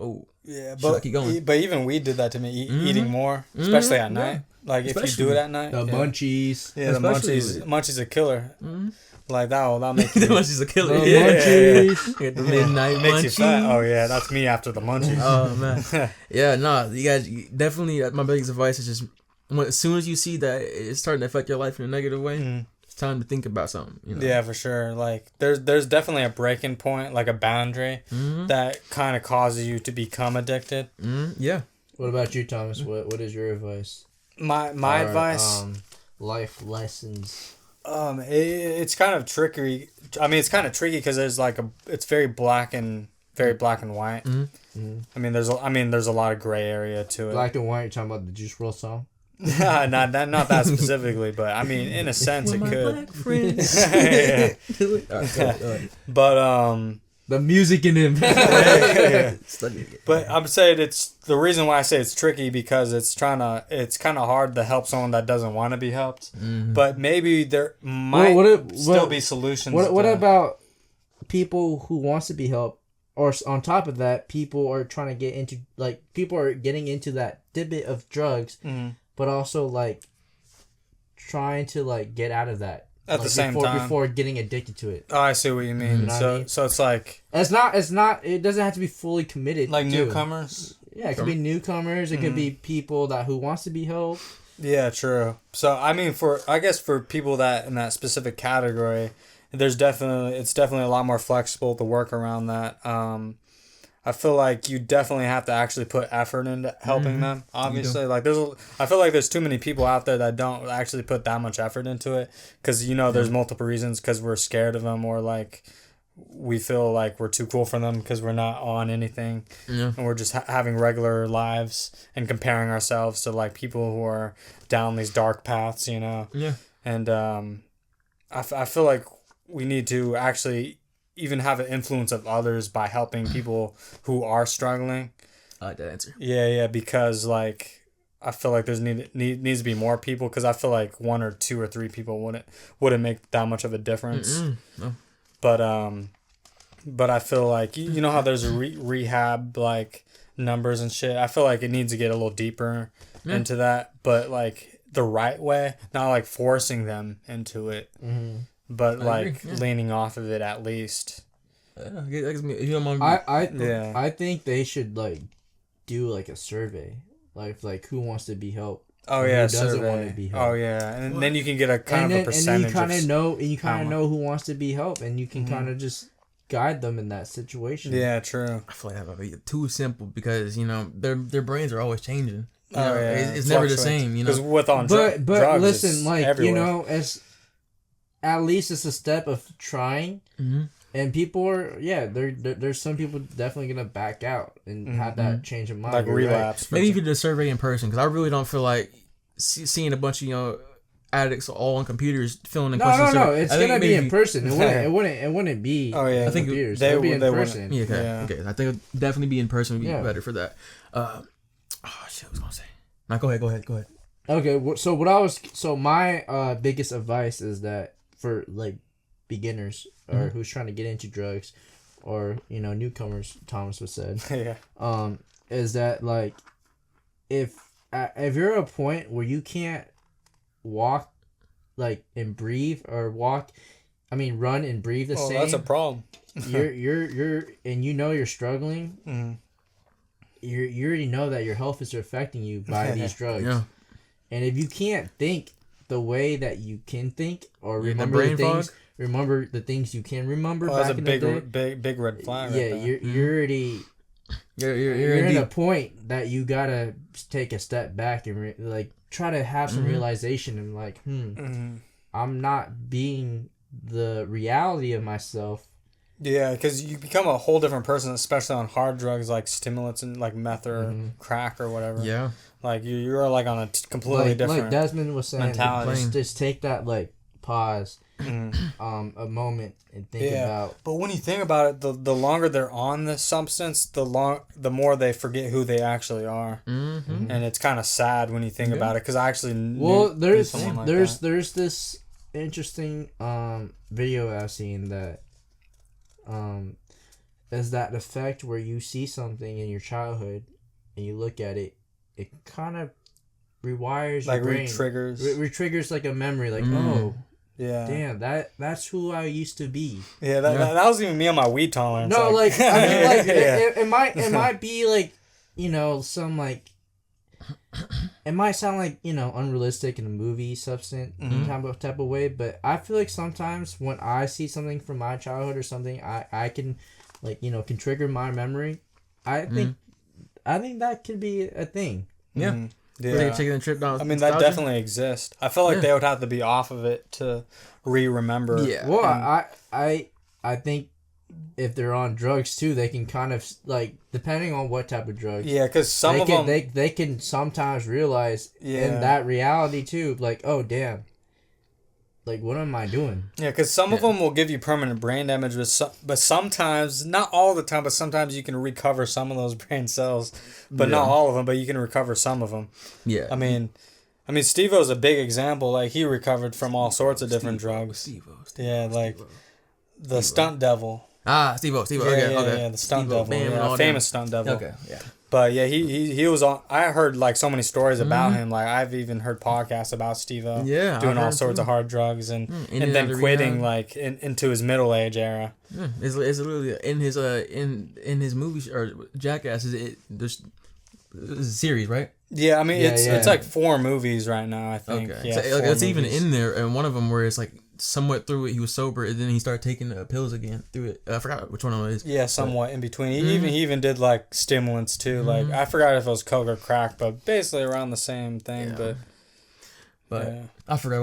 Yeah, Should I keep going? but even we did that to me, eating more, especially at night. Like if you do it at night. The munchies. Yeah, the Especially munchies a killer. Like that'll make you. the munchies are killing. The Yeah. munchies. Get the midnight Makes you fat. munchies. Oh yeah, that's me after the munchies. Oh man, yeah, no, you guys definitely. My biggest advice is just as soon as you see that it's starting to affect your life in a negative way, it's time to think about something. Yeah, for sure. Like there's definitely a breaking point, like a boundary that kind of causes you to become addicted. Yeah. What about you, Thomas? What is your advice? My Or, advice. Life lessons. It's kind of tricky. I mean, it's kind of tricky because it's very black and white. I mean, there's a lot of gray area to it. Black and white. You're talking about the Juice WRLD song. not that specifically, but I mean, in a sense, it could. Black friends. Yeah. But The music in him. But I'm saying it's the reason why I say it's tricky because it's kind of hard to help someone that doesn't want to be helped. Mm-hmm. But maybe there might still be solutions. What about people who wants to be helped, or on top of that, people are trying to get into people are getting into that debit of drugs, but also trying to get out of that. At the same time, before getting addicted to it. Oh, I see what you mean. You know what I mean? So it's like it's not. It doesn't have to be fully committed. Like newcomers. Yeah, it could be newcomers. It could be people who wants to be helped. Yeah, true. So I mean, I guess for people that in that specific category, it's definitely a lot more flexible to work around that. I feel like you definitely have to actually put effort into helping them. Obviously, I feel like there's too many people out there that don't actually put that much effort into it because there's multiple reasons because we're scared of them or we feel like we're too cool for them because we're not on anything and we're just having regular lives and comparing ourselves to people who are down these dark paths, Yeah. And I feel like we need to actually even have an influence of others by helping people who are struggling. I like that answer. Yeah, because I feel like there's needs to be more people because I feel like 1 or 2 or 3 people wouldn't make that much of a difference. No. But I feel like you know how there's a rehab numbers and shit. I feel like it needs to get a little deeper into that, but the right way, not forcing them into it. Mm-hmm. But leaning off of it at least. I think they should do a survey, who wants to be helped. Oh yeah, who doesn't want to be helped. Oh yeah, and then you can get a kind of a percentage. And you kind of know who wants to be helped, and you can kind of just guide them in that situation. Yeah, true. I feel like that might be too simple because their brains are always changing. It's never the same. Because with on but drugs, listen, everywhere. as at least it's a step of trying, and people are there's some people definitely gonna back out and have that change of mind, relapse. Right? Maybe you could do a survey in person because I really don't feel like seeing a bunch of addicts all on computers filling in questions. No, it's gonna be in person. It wouldn't be. Oh yeah, I think computers. It'll be in person. Yeah, okay. I think it'd definitely be in person would be better for that. Shit, I was gonna say. Now go ahead. Okay, so my biggest advice is that for beginners or who's trying to get into drugs or newcomers, Thomas was said, is that if you're at a point where you can't walk and breathe or run and breathe the same, that's a problem. you're and you're struggling. You already know that your health is affecting you by these drugs. Yeah. And if you can't think the way that you can think or remember the things you can remember back in the day, big red flag. Yeah, you're already you're in a point that you gotta take a step back and try to have some realization and I'm not being the reality of myself. Yeah, because you become a whole different person, especially on hard drugs like stimulants and meth or crack or whatever. Yeah, you're on a completely different. Like Desmond was saying, mentality. Just take that pause, a moment and think about. But when you think about it, the longer they're on this substance, the more they forget who they actually are, and it's kind of sad when you think about it. Because I actually there's this interesting video I've seen that. Is that effect where you see something in your childhood and you look at it, it kind of rewires your brain. Re-triggers a memory, oh, yeah, damn, that's who I used to be. Yeah, that was even me on my weed tolerance. No, it might be some it might sound unrealistic in a movie substance type of way, but I feel like sometimes when I see something from my childhood or something, I can can trigger my memory. I think that could be a thing. Yeah. Yeah. Taking a trip down. I mean, that definitely exists. I feel like they would have to be off of it to remember. Yeah. Well, I think if they're on drugs too, they can kind of depending on what type of drugs. Yeah, because some of them they can sometimes realize in that reality too, oh damn, like, what am I doing? Yeah, because some of them will give you permanent brain damage, but sometimes, not all the time, but sometimes you can recover some of those brain cells, but not all of them, but you can recover some of them. Yeah. I mean, Steve-O's a big example. Like, he recovered from all sorts of different drugs. Steve-O. Yeah, like the stunt devil. Steve-O. Yeah, Okay. yeah, the stunt Steve-O, devil. Bam, and Yeah, all famous stunt devil. Okay, yeah. But yeah, he was on. I heard like so many stories about him. Like I've even heard podcasts about Steve-O. Yeah, doing I've all heard sorts too. of hard drugs and and then out of quitting rehab. like into his middle age era. Yeah, it's literally in his movies or Jackass. There's a series, right? Yeah, I mean Yeah, it's like 4 movies right now. I think. Okay. Yeah, So, like, 4 it's even movies. in there, and one of them where it's like somewhat through it, he was sober, and then he started taking pills again through it. I forgot which one it is. Yeah, somewhat in between. He even did like stimulants too. Like I forgot if it was coke or crack, but basically around the same thing. Yeah. But yeah. I forgot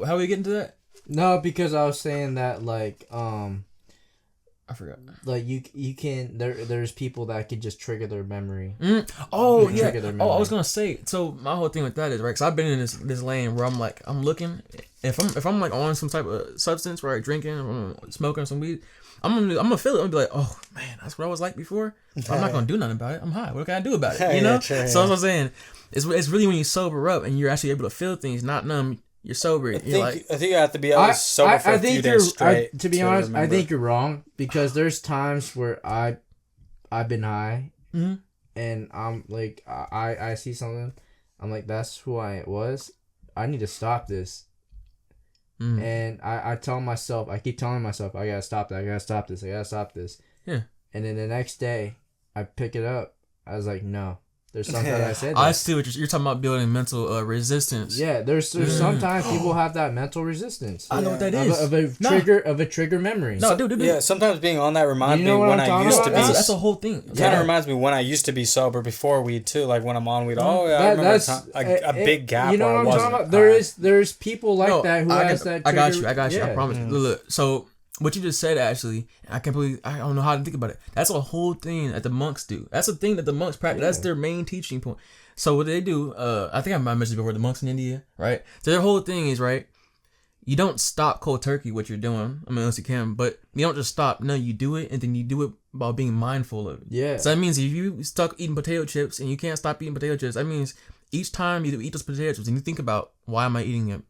how we get into that. No, because I was saying that like I forgot. like you can there's people that could just trigger their memory. Oh You yeah. trigger their Oh, I memory. was gonna say. So my whole thing with that is right, because I've been in this lane where I'm like I'm looking. If I'm like on some type of substance, right, drinking, or smoking some weed, I'm gonna feel it. I'm gonna be like, oh man, that's what I was like before. But I'm not gonna do nothing about it. I'm high. What can I do about it? You know. Yeah, true, So that's what I'm saying. It's really when you sober up and you're actually able to feel things, not numb. You're sober. I You're think you have to be able to sober for a few days straight. To be honest, I remember. think you're wrong because there's times where I've been high and I'm like I see something, I'm like that's who I was. I need to stop this. And I tell myself, I keep telling myself, I gotta stop that. I gotta stop this. I gotta stop this. Yeah. And then the next day, I pick it up. I was like, no. There's something that I said. I that. see what you're talking about, building mental resistance. Yeah, there's sometimes people have that mental resistance. I know what that Of is. a trigger memory. No, dude. Yeah, sometimes being on that reminds You know me what when I'm I talking used to about? be. That's a whole thing. Kind of reminds me when I used to be sober before weed too. Like when I'm on weed. Oh yeah, I remember that's a big gap. You know where what I I'm talking wasn't about? high. There's people like No, that who has that. I got trigger- you. I Yeah. promise. Look. So what you just said, actually, I don't know how to think about it. That's a whole thing that the monks do. That's a thing that the monks practice. That's their main teaching point. So what they do, I think I might have mentioned before, the monks in India, right? So their whole thing is, right, you don't stop cold turkey what you're doing. I mean, unless you can, but you don't just stop. No, you do it, and then you do it while being mindful of it. Yeah. So that means if you stuck eating potato chips and you can't stop eating potato chips, that means each time you eat those potato chips and you think about, why am I eating it?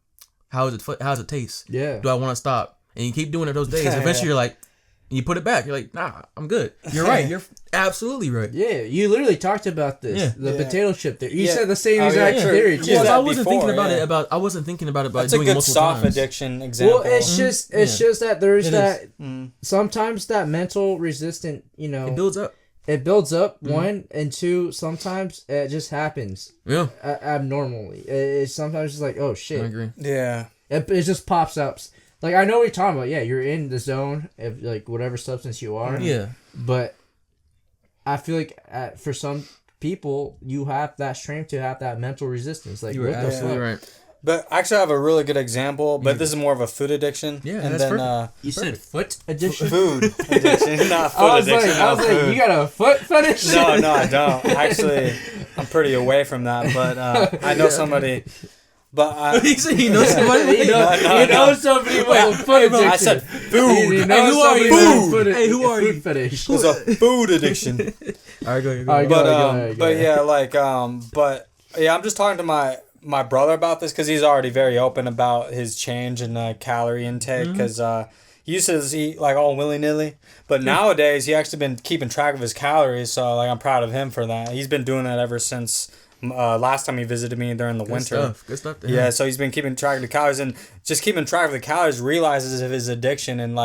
How does it taste? Yeah. Do I want to stop? And you keep doing it those days. Yeah. Eventually, you're like, you put it back. You're like, nah, I'm good. You're right. You're absolutely right. Yeah, you literally talked about this. Yeah. The potato chip theory. You Yeah. said the same Oh, exact yeah, true. theory Yeah. too. Well, that I wasn't before, thinking about yeah. it. I wasn't thinking about it by That's a doing it good multiple soft times. addiction example. Well, it's just that there's It that is. sometimes that mental resistant, It builds up. it builds up, one, and two, sometimes it just happens Yeah, abnormally. It's sometimes just like, oh I shit. agree. Yeah. It just pops up. Like, I know what you're talking about. Yeah, you're in the zone of, like, whatever substance you are. Yeah. But I feel like for some people, you have that strength to have that mental resistance. Like, You were what the absolutely fuck? right. But actually, I have a really good example. But this is more of a food addiction. Yeah, and that's then perfect. You said foot addiction? food addiction, not food I was addiction. like, not food. you got a foot fetish? No, I don't. Actually, I'm pretty away from that. But I know somebody. But He said he knows somebody. You know, No, you know no. somebody with a foot addiction. I said food. You Hey, know who are somebody you? with a Food. foot- Hey, who a are food you? fetish. It's a food addiction. All right, go ahead. All right, go ahead. But yeah, like but yeah, I'm just talking to my brother about this because he's already very open about his change in calorie intake because he used to eat like all willy nilly, but nowadays he actually been keeping track of his calories. So like I'm proud of him for that. He's been doing that ever since last time he visited me during the winter. Good stuff. To Yeah, him. so he's been keeping track of the calories and just keeping track of the calories realizes of his addiction and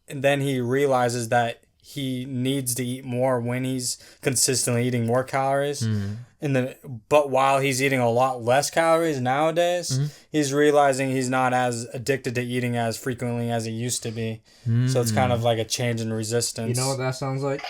then he realizes that he needs to eat more when he's consistently eating more calories. But while he's eating a lot less calories nowadays, he's realizing he's not as addicted to eating as frequently as he used to be. So it's kind of like a change in resistance. You know what that sounds like?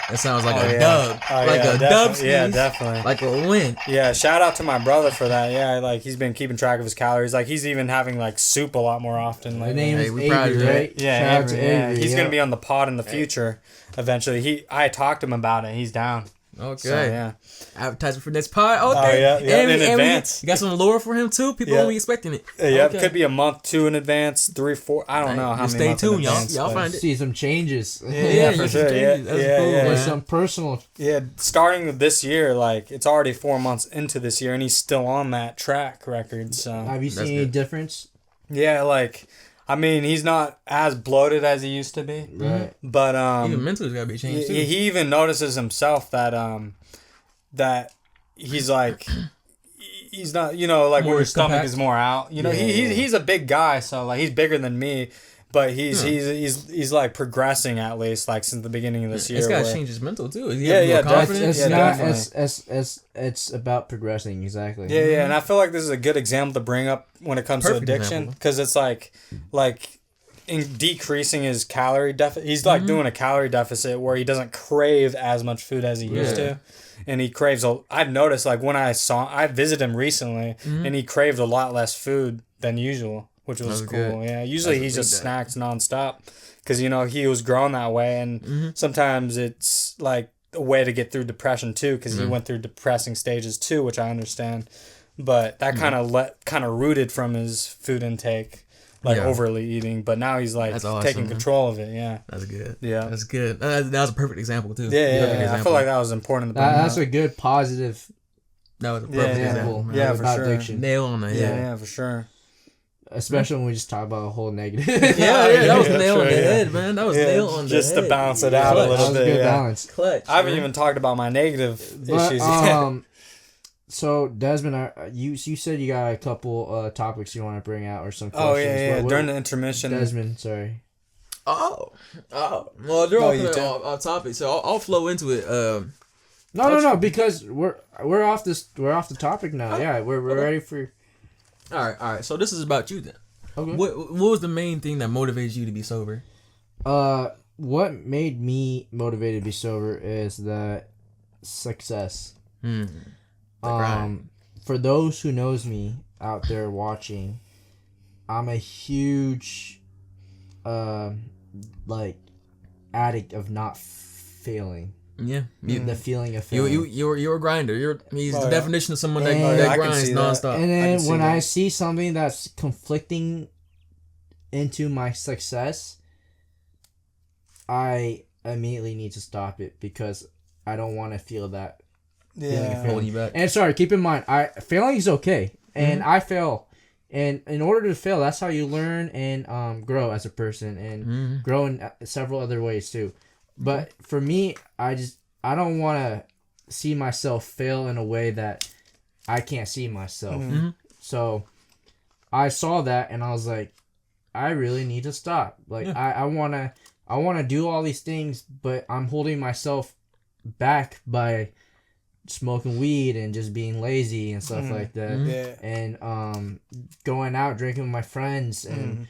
That sounds like Oh, a yeah. dub. Oh, Like yeah, a dub. definitely. Yeah, skis. definitely. Like a win. Yeah, shout out to my brother for that. Yeah, like he's been keeping track of his calories. Like he's even having like soup a lot more often. My Like, name Hey, is we proud of Avery, you. right? yeah, Shout out Avery, to yeah. Avery. He's yeah. gonna be on the pod in the future eventually. I talked to him about it. He's down. Okay. So, yeah. Advertisement for next pod. Oh, Okay. yeah, And in advance. You got some lore for him too. People won't be expecting it. Yeah, Okay. it could be a month, 2 in advance, 3, 4. I don't know how Just many stay months in tuned, y'all. advance, Y'all but- find it. See some changes. Yeah, for you sure. can Yeah, change it. That's yeah, cool, yeah. Or man. some personal. Yeah, starting with this year, like it's already 4 months into this year, and he's still on that track record. So Have you That's seen any good. difference? yeah, like I mean, he's not as bloated as he used to be, Right. but Even mentally, got to be changed too. he even notices himself that that he's like he's not, you know, like More when your stomach compact. is more out. You know, Yeah, he's a big guy, so like he's bigger than me. But he's like progressing at least like since the beginning of this year. It's got to where- change his mental too. Is he Yeah, having more yeah, It's, confidence? it's Yeah, not definitely. it's about progressing, exactly. Yeah, and I feel like this is a good example to bring up when it comes Perfect to addiction, example. because it's like in decreasing his calorie deficit. He's like doing a calorie deficit where he doesn't crave as much food as he used Yeah. to, and he craves. I've noticed like when I visited him recently, and he craved a lot less food than usual, which was That's cool. good. Yeah, usually he That's just good. snacks nonstop, because you know he was growing that way, and sometimes it's like a way to get through depression too, because he went through depressing stages too, which I understand. But that kind of rooted from his food intake, like Yeah. overly eating. But now he's like That's awesome, taking man. control of it. Yeah, That's good. Yeah. That's good. That was a perfect example too. yeah, Perfect yeah. I example. feel like that was important. To bring That's up. a good positive That was a perfect Yeah, example. Man. Yeah, for about sure. addiction. Nail on the Yeah, head. yeah, for sure. Especially when we just talk about a whole negative. Yeah, that was Yeah, nail on sure, the yeah. head, man. That was Yeah, nail on the head. just to balance it out a Clutch. little That was a bit. good Yeah. balance. Clutch. I haven't man. even talked about my negative But, issues yet. so Desmond, you said you got a couple topics you want to bring out or some questions. Oh yeah. What- During the intermission. Desmond, sorry. Oh. Well, they're No, all you kind of tell. off topic, so I'll flow into it. No, because we're off the topic now. Yeah, we're okay. ready for. All right. So this is about you then. Okay. What was the main thing that motivated you to be sober? What made me motivated to be sober is that success. grind. For those who knows me out there watching, I'm a huge, like, addict of not failing. Yeah. The feeling of You failing. you're a grinder. He's Oh, the yeah. definition of someone that, And- that I can grinds see that. nonstop. And I then can see when that. I see something that's conflicting into my success, I immediately need to stop it because I don't want to feel that feeling of Yeah. Holding you back. And sorry, keep in mind, failing is okay, and I fail, and in order to fail, that's how you learn and grow as a person, and grow in several other ways too. But for me, I don't want to see myself fail in a way that I can't see myself. So I saw that, and I was like, I really need to stop. Like I wanna do all these things, but I'm holding myself back by smoking weed and just being lazy and stuff like that, Yeah. and going out drinking with my friends and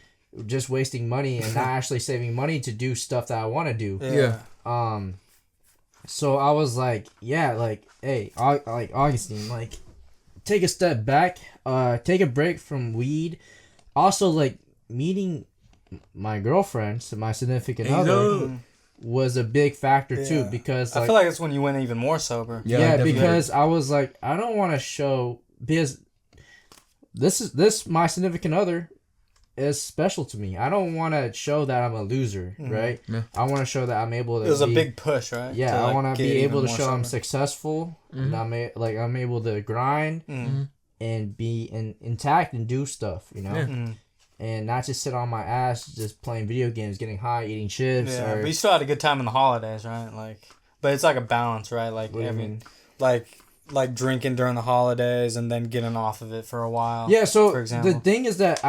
just wasting money and not actually saving money to do stuff that I want to do. Yeah. So I was like, yeah, like, hey, like Augustine, like, take a step back, take a break from weed. Also, like, meeting my girlfriend, so my significant other, was a big factor too, Yeah. because I feel like that's when you went even more sober. yeah, definitely. because I was like, I don't want to show, because this my significant other is special to me. I don't want to show that I'm a loser, right? Yeah. I want to show that I'm able to. It was a be- big push, right? Yeah, To, I like, want to get be even able to more show I'm sober. successful, and I'm able to grind and be intact and do stuff, you know, Yeah. and not just sit on my ass just playing video games, getting high, eating chips. Yeah, or, but you still had a good time in the holidays, right? Like, but it's like a balance, right? Like, What do you every, mean? like drinking during the holidays and then getting off of it for a while. Yeah, so for example. the thing is that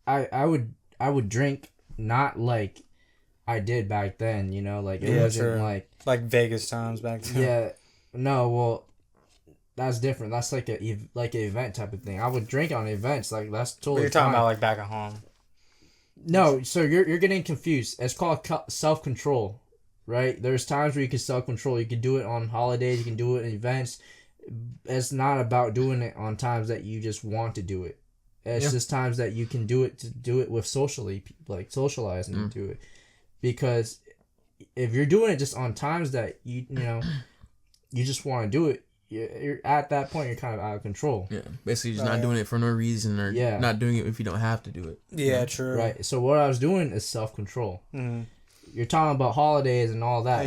I would drink not like I did back then, you know, like it Yeah, wasn't sure. like Vegas times back then. yeah, no, well, that's different. That's like an event type of thing. I would drink on events, like that's But totally. you're talking fine. about like back at home. No, so you're getting confused. It's called self control, right? There's times where you can self control. You can do it on holidays. You can do it in events. It's not about doing it on times that you just want to do it. It's just times that you can do it to do it with socially, like socialize and do it. Because if you're doing it just on times that you know you just want to do it. You're at that point. You're kind of out of control. Yeah, basically just not doing it for no reason, or not doing it if you don't have to do it. Yeah, true. Right. So what I was doing is self-control. Mm-hmm. You're talking about holidays and all that.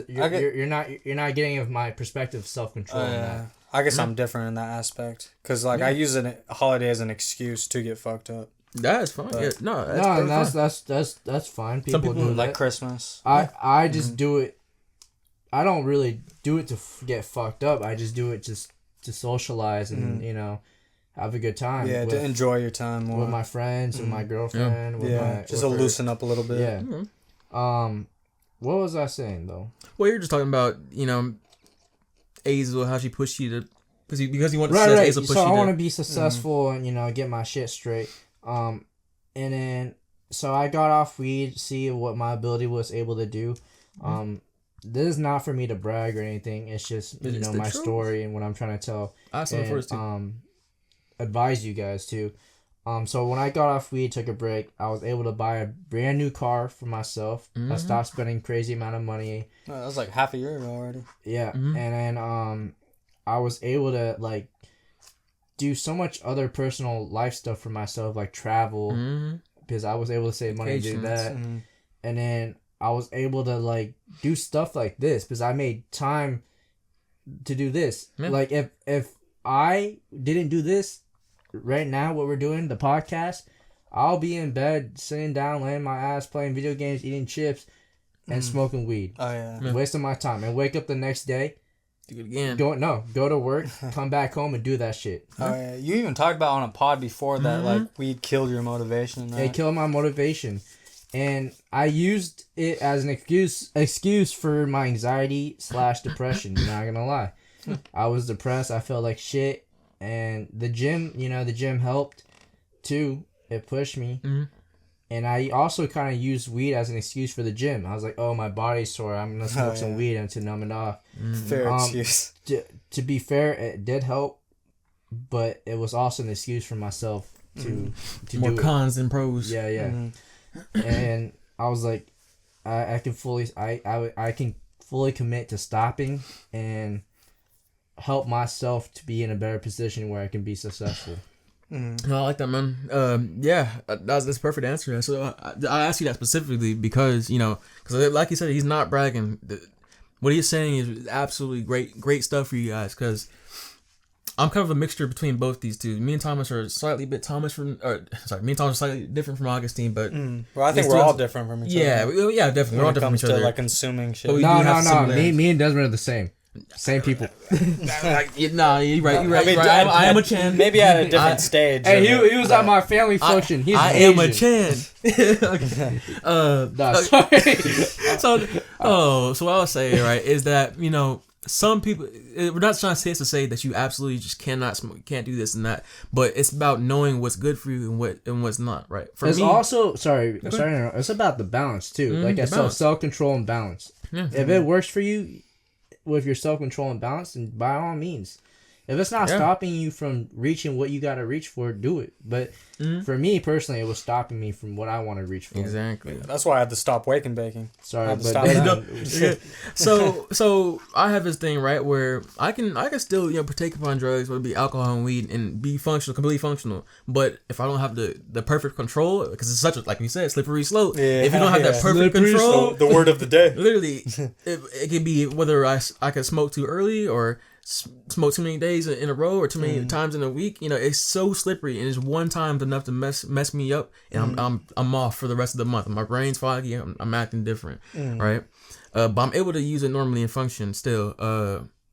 Yeah. You're not getting of my perspective of self-control. In that. I guess I'm different in that aspect because like I use a holiday as an excuse to get fucked up. That's fine. Yeah, That's fine. People do like that. Christmas. I just do it. I don't really do it to get fucked up. I just do it just to socialize and have a good time. Yeah, to enjoy your time more with my friends, with my girlfriend. Just to loosen up a little bit. Yeah. Mm-hmm. What was I saying though? Well, you're just talking about Azel, how she pushed you to because you want to success. Azel pushed so you I want to be successful and get my shit straight. And then so I got off weed, see what my ability was able to do. This is not for me to brag or anything. It's just my story and what I'm trying to tell. Advise you guys too. So when I got off weed, took a break, I was able to buy a brand new car for myself. I stopped spending crazy amount of money. That was like half a year ago already. Yeah, and then I was able to like do so much other personal life stuff for myself, like travel, because I was able to save money to do that, and then I was able to like do stuff like this because I made time to do this. Yeah. Like if I didn't do this right now, what we're doing, the podcast, I'll be in bed sitting down, laying my ass, playing video games, eating chips, and smoking weed. Oh yeah, wasting my time, and wake up the next day. Do it again. Go to work, come back home, and do that shit. Oh yeah, you even talked about on a pod before that like weed killed your motivation. It killed my motivation. And I used it as an excuse for my anxiety / depression. Not gonna lie, I was depressed. I felt like shit, and the gym helped too. It pushed me, and I also kind of used weed as an excuse for the gym. I was like, "Oh, my body's sore. I'm gonna smoke some weed and to numb it off." Fair excuse. To be fair, it did help, but it was also an excuse for myself to more do cons than pros. Yeah. And I was like, I can fully commit to stopping and help myself to be in a better position where I can be successful. No, I like that, man. That's a perfect answer. So I asked you that specifically because because like you said, he's not bragging. What he's saying is absolutely great stuff for you guys because I'm kind of a mixture between both these two. Me and Thomas are slightly different from Augustine, but well, I think we're all different from each other. Yeah, definitely. We're all different from each other. Like consuming shit. No. Me and Desmond are the same. Same people. Nah, you're right. I am a Chan. Maybe at a different stage. Hey, he was at my family function. I am a Chan. Sorry. So what I was saying, right, is that some people, we're not trying to say that you absolutely just cannot smoke, can't do this and that, but it's about knowing what's good for you and what's not, right? It's also it's about the balance too. Like I said, self-control and balance. Yeah. If it works for you with your self-control and balance, then by all means. If it's not stopping you from reaching what you got to reach for, do it. But for me personally, it was stopping me from what I want to reach for. Exactly. That's why I had to stop wake and baking. Sorry, but so I have this thing, right, where I can still partake upon drugs, whether it be alcohol and weed, and be functional, completely functional. But if I don't have the perfect control, because it's such a, like you said, slippery slope. Yeah, if you don't have that perfect control, the word of the day. Literally, it can be whether I can smoke too early or smoke too many days in a row or too many times in a week. It's so slippery, and it's one time enough to mess me up, and I'm off for the rest of the month. My brain's foggy. I'm acting different, right? But I'm able to use it normally and function still.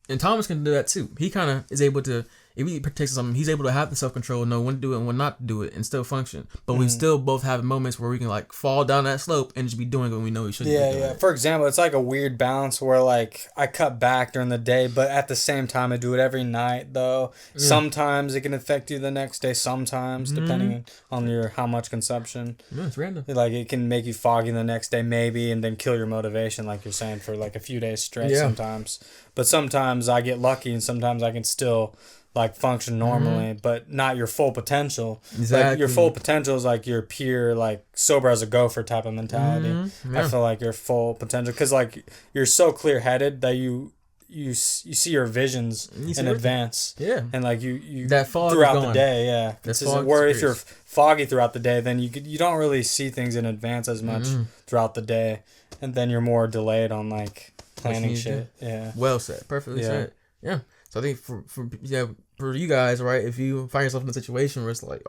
And Thomas can do that too. He kind of is able to. If he takes something, he's able to have the self-control, know when to do it and when not to do it, and still function. But we still both have moments where we can like fall down that slope and just be doing what we know we shouldn't be doing. Yeah. For example, it's like a weird balance where like I cut back during the day, but at the same time I do it every night though. Yeah. Sometimes it can affect you the next day, sometimes depending on your how much consumption. Yeah, it's random. Like it can make you foggy the next day maybe, and then kill your motivation like you're saying for like a few days straight sometimes. But sometimes I get lucky and sometimes I can still like function normally, but not your full potential. Exactly. Like your full potential is like your pure like sober as a gopher type of mentality. I feel like your full potential, because like you're so clear headed that you you see your visions in advance. Yeah. And like you that fog throughout the day, yeah. Where if you're disappears. foggy throughout the day, then you don't really see things in advance as much throughout the day, and then you're more delayed on like planning shit. Yeah. Well said. Perfectly said. Yeah. So I think for you guys, right, if you find yourself in a situation where it's like,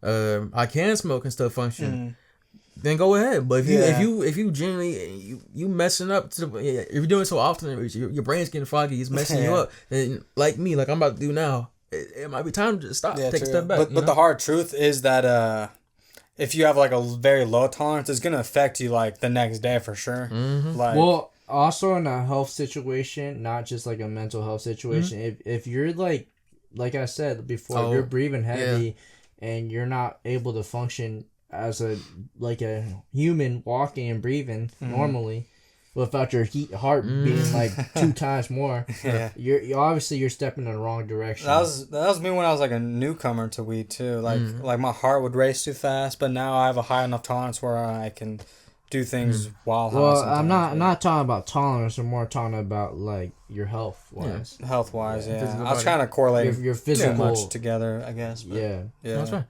I can smoke and still function, then go ahead. But if you genuinely you messing up if you're doing it so often, your brain's getting foggy, it's messing you up. And like me, like I'm about to do now, it might be time to just stop, take a step back. But the hard truth is that if you have like a very low tolerance, it's gonna affect you like the next day for sure. Like, well, also in a health situation, not just like a mental health situation. If you're like I said before, you're breathing heavy and you're not able to function as a human walking and breathing normally without your heart being like 2 times more, you're obviously stepping in the wrong direction. That was me when I was like a newcomer to weed too. Like my heart would race too fast, but now I have a high enough tolerance where I can do things while high. Well, I'm not talking about tolerance. I'm more talking about like your health wise. Health wise, I was trying to correlate your physical too much together, I guess. But yeah. That's right.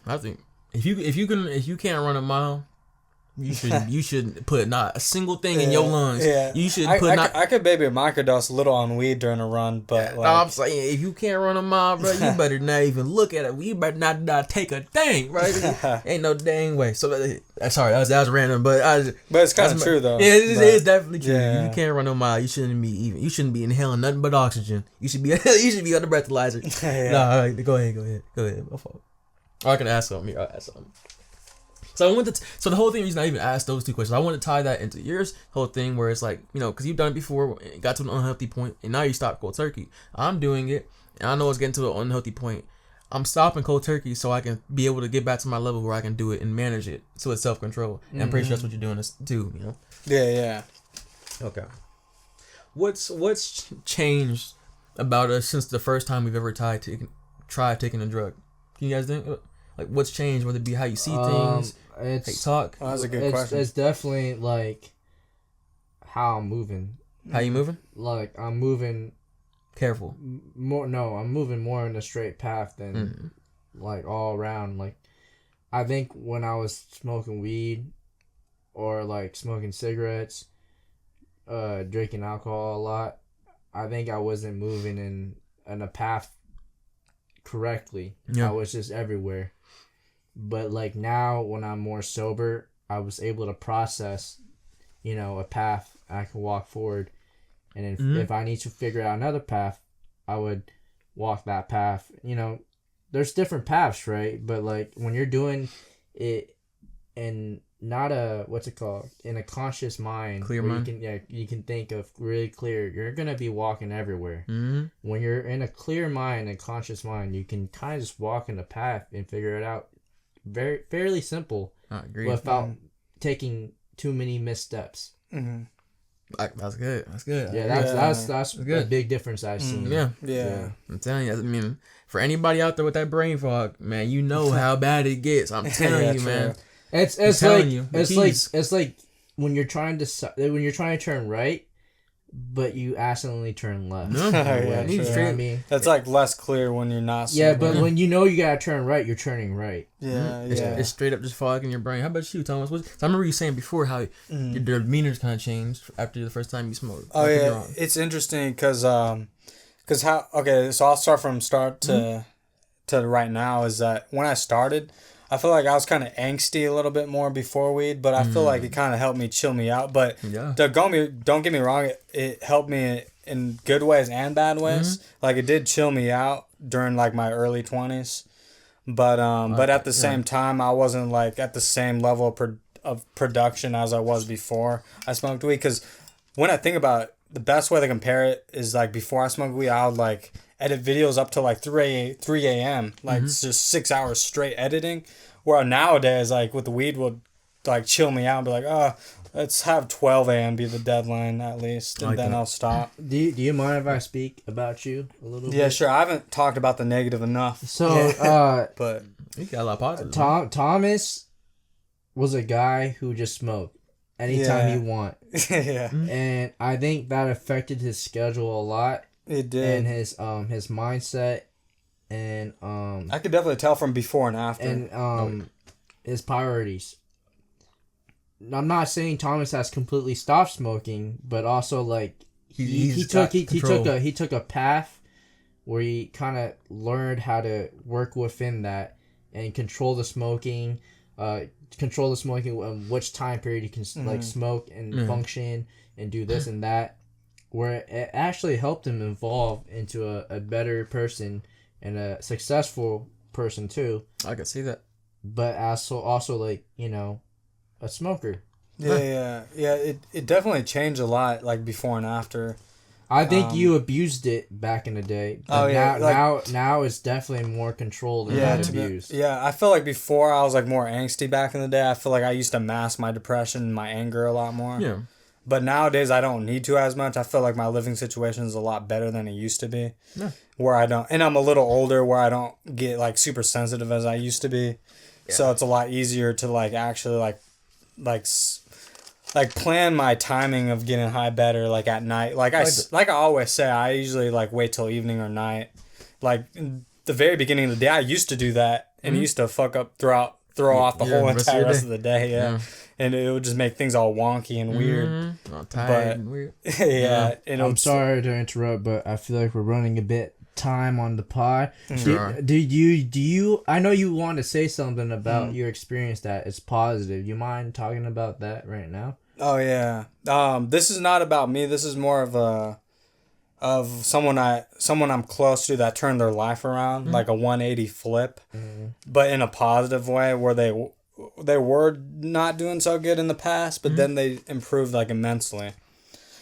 I think if you can't run a mile, you should put not a single thing in your lungs. Yeah. You should put I could maybe microdose a little on weed during a run, but like, I'm saying if you can't run a mile, bro, you better not even look at it. You better not take a thing, right? Ain't no dang way. So sorry, that was random, but it's kind of true though. Yeah, it is definitely true. Yeah. You can't run a mile. You shouldn't be inhaling nothing but oxygen. You should be on the breathalyzer. No, go ahead. My fault. I can ask something. I'll ask something. So so the whole thing, reason I even asked those 2 questions, I want to tie that into yours whole thing where it's like, because you've done it before, it got to an unhealthy point, and now you stop cold turkey. I'm doing it, and I know it's getting to an unhealthy point. I'm stopping cold turkey so I can be able to get back to my level where I can do it and manage it. So it's self-control. And I'm pretty sure that's what you're doing too, Yeah. Okay. What's changed about us since the first time we've ever tried taking a drug? Can you guys think? Like, what's changed? Whether it be how you see things, how you talk. Oh, that's a good question. It's definitely like how I'm moving. How you moving? Like I'm moving. Careful. I'm moving more in a straight path than like all around. Like I think when I was smoking weed or like smoking cigarettes, drinking alcohol a lot, I think I wasn't moving in a path correctly. I was just everywhere. But like now when I'm more sober, I was able to process a path I can walk forward, and if I need to figure out another path, I would walk that path. There's different paths, right? But like when you're doing it in not a in a conscious mind, clear mind, you can think of really clear, you're gonna be walking everywhere. When you're in a clear mind and conscious mind, you can kind of just walk in the path and figure it out. Fairly simple. I agree. Without taking too many missteps. That's good. Yeah, that's a big difference I've seen. Yeah. I'm telling you. I mean, for anybody out there with that brain fog, man, you know how bad it gets. I'm telling you, man. It's like when you're trying to turn right, but you accidentally turn left. That's like less clear when you're not. Yeah, but when you gotta turn right, you're turning right. It's straight up just fog in your brain. How about you, Thomas? So I remember you saying before how your demeanor's kind of changed after the first time you smoked. Oh yeah, it's interesting because so I'll start from start to right now. Is that when I started, I feel like I was kind of angsty a little bit more before weed, but I feel like it kind of helped me chill me out. But don't get me wrong, it helped me in good ways and bad ways. Like it did chill me out during like my early 20s, but at the same time, I wasn't like at the same level of production as I was before I smoked weed. Because when I think about it, the best way to compare it is like before I smoked weed, I would like edit videos up to like 3 a.m. Like it's just 6 hours straight editing. Where nowadays, like with the weed, would like chill me out and be like, oh, let's have 12 a.m. be the deadline at least, and then I'll stop. Do you mind if I speak about you a little bit? Yeah, sure. I haven't talked about the negative enough. So, but you got a lot of positive. Thomas was a guy who just smoked anytime you want. Yeah. And I think that affected his schedule a lot. It did. And his mindset and I could definitely tell from before and after. And his priorities. I'm not saying Thomas has completely stopped smoking, but also like he took a path where he kind of learned how to work within that and control the smoking, which time period you can like smoke and function and do this and that, where it actually helped him evolve into a better person and a successful person too. I could see that. But also like, you know, a smoker. Yeah. It definitely changed a lot, like before and after. I think you abused it back in the day. But now it's definitely more controlled and not abused. I feel like before I was like more angsty back in the day. I feel like I used to mask my depression and my anger a lot more. Yeah. But nowadays I don't need to as much. I feel like my living situation is a lot better than it used to be. Yeah. Where I don't, and I'm a little older where I don't get like super sensitive as I used to be. Yeah. So it's a lot easier to like actually like plan my timing of getting high better like at night. Like I always say, I usually like wait till evening or night. Like in the very beginning of the day, I used to do that and used to fuck up throw off the whole entire rest of the day. Yeah. And it would just make things all wonky and weird. All tired and weird. Yeah. And I'm sorry to interrupt, but I feel like we're running a bit time on the pod. Sure. Do you I know you want to say something about your experience that is positive. You mind talking about that right now? Oh yeah. This is not about me. This is more of someone I'm close to that turned their life around, like a 180 flip, but in a positive way where they were not doing so good in the past, but then they improved like immensely.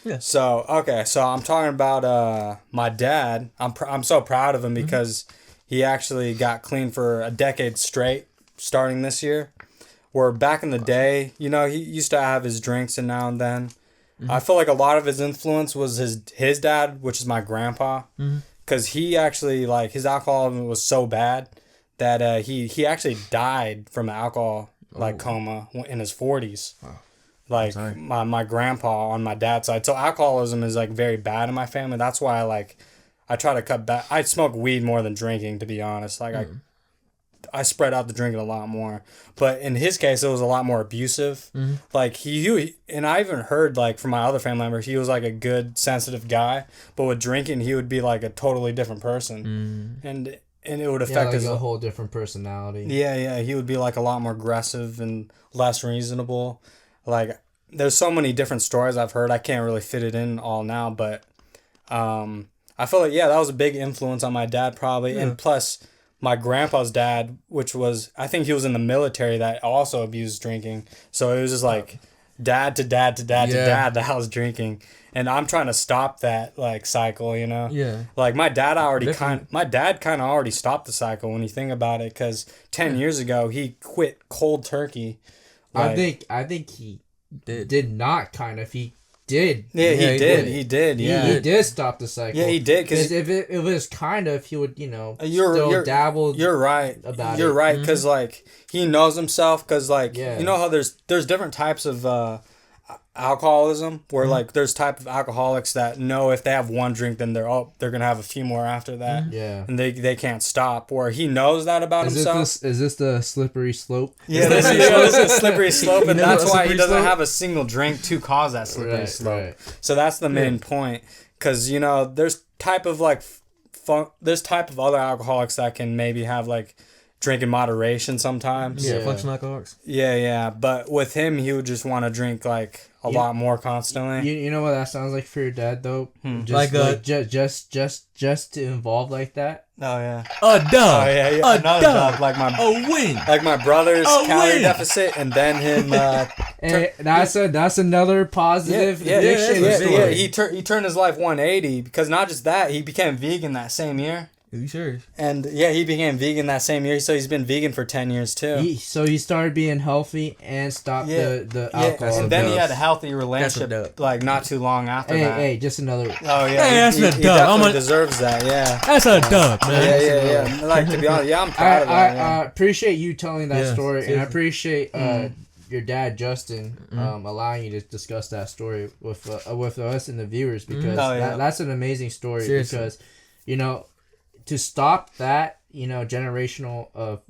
Yeah. So I'm talking about my dad. I'm so proud of him because he actually got clean for a decade straight, starting this year. Where back in the day, you know, he used to have his drinks and now and then. I feel like a lot of his influence was his dad, which is my grandpa, because he actually like his alcoholism was so bad that he actually died from an alcohol coma in his 40s. Wow. Like my grandpa on my dad's side. So alcoholism is like very bad in my family. That's why I try to cut back. I smoke weed more than drinking, to be honest. Like I spread out the drinking a lot more. But in his case, it was a lot more abusive. Like he and I even heard like from my other family members, he was like a good, sensitive guy. But with drinking, he would be like a totally different person. And it would affect his a whole different personality. Yeah. He would be like a lot more aggressive and less reasonable. Like, there's so many different stories I've heard. I can't really fit it in all now, but I feel like, that was a big influence on my dad probably. Yeah. And plus, my grandpa's dad, which was, I think he was in the military, that also abused drinking. So it was just like dad to dad to dad to dad that I was drinking. And I'm trying to stop that like cycle, you know? Yeah. Like my dad kind of already stopped the cycle when you think about it, because 10 years ago he quit cold turkey. Like, I think he did not kind of. He did. Yeah, he did. He did. Yeah, he did stop the cycle. Yeah, he did. Because if it was kind of, he would, still dabble. You're right. You're right, because like he knows himself. Because like you know how there's different types of alcoholism, where like there's type of alcoholics that know if they have one drink, then they're gonna have a few more after that. Yeah, and they can't stop. Where he knows that about himself. Is this the slippery slope? Yeah, this is a slippery slope, and that's why he doesn't have a single drink to cause that slippery slope. Right. So that's the main point, because there's type of other alcoholics that can maybe have like drink in moderation sometimes. Yeah, functional alcoholics. Yeah, but with him, he would just want to drink like a lot more constantly. You know what that sounds like for your dad though? Just to involve like that. Oh yeah. A dub. Oh yeah. Another dub. Like a win. Like my brother's calorie deficit, and then him. That's another positive addiction story. He turned his life 180, because not just that, he became vegan that same year. Are you serious? And he became vegan that same year, so he's been vegan for 10 years too. So he started being healthy and stopped the alcohol. And then he had a healthy relationship like not too long after that. Hey, just another. Oh yeah, that's a dub. He definitely deserves that. Yeah, that's a dub, man. Yeah. Like, to be honest, I'm proud of that. I appreciate you telling that story, and I appreciate your dad Justin allowing you to discuss that story with us and the viewers, because that's an amazing story. Seriously. Because to stop that generational of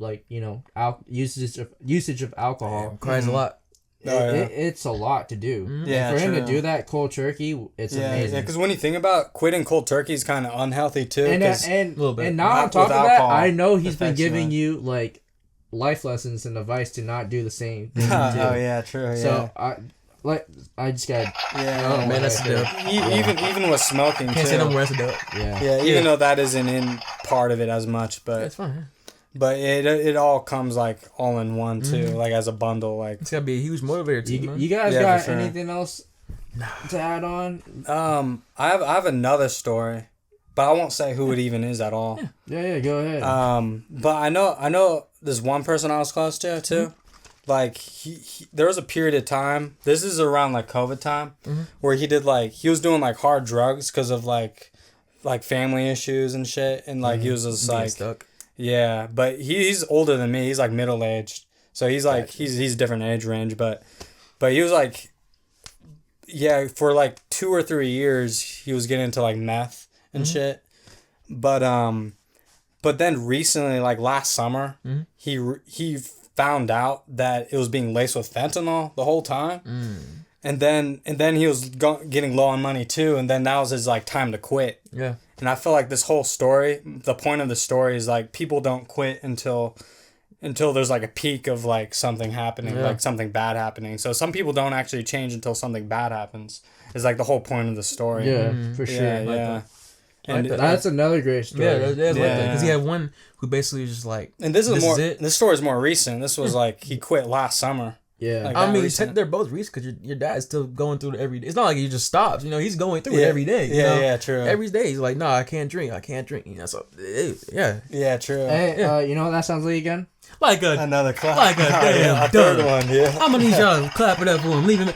usage of alcohol cries a lot. it's a lot to do. Yeah, and for him to true. do that cold turkey, it's amazing. Yeah, because when you think about it, quitting cold turkey is kind of unhealthy too. And little bit. and now on Not top with of that, alcohol I know he's been affects giving you. you like life lessons and advice to not do the same thing. Oh yeah, true. So I just got Yeah, man, that's dope. Even with smoking Can't say no too. more. That's dope. yeah. Even though that isn't in part of it as much, but That's fine. it all comes like all in one too, like as a bundle. Like It's gotta be a huge motivator to you, man. You guys Yeah, got for sure. anything else to add on? I have another story, but I won't say who it even is at all. Yeah, go ahead. But I know there's one person I was close to too. Like he there was a period of time. This is around like COVID time, where he was doing like hard drugs because of like family issues and shit, and like he was just Being like stuck. yeah. But he's older than me. He's like middle aged, so he's like he's different age range. But he was like for like 2 or 3 years he was getting into like meth and shit. But then recently, like last summer, he found out that it was being laced with fentanyl the whole time. And then he was getting low on money too, and then that was his like time to quit. Yeah. And I feel like this whole story, the point of the story is like people don't quit until there's like a peak of like something happening, like something bad happening. So some people don't actually change until something bad happens. Is like the whole point of the story. yeah, for sure. Yeah. Like that. That's another great story. Yeah, that's like that. Because he Yeah. had one who basically was just like, And this is it. This story is more recent. This was like he quit last summer. Yeah. Like, I that mean, recent. they're both recent because your dad's still going through it every day. It's not like he just stops. He's going through it every day. you know? Yeah, true. Every day he's like, nah, I can't drink. So yeah, Yeah, true. Hey, you know what that sounds like again? like a Another clap. like a damn a third dog. one, yeah. I'm gonna need y'all to clap it up for him. Leave him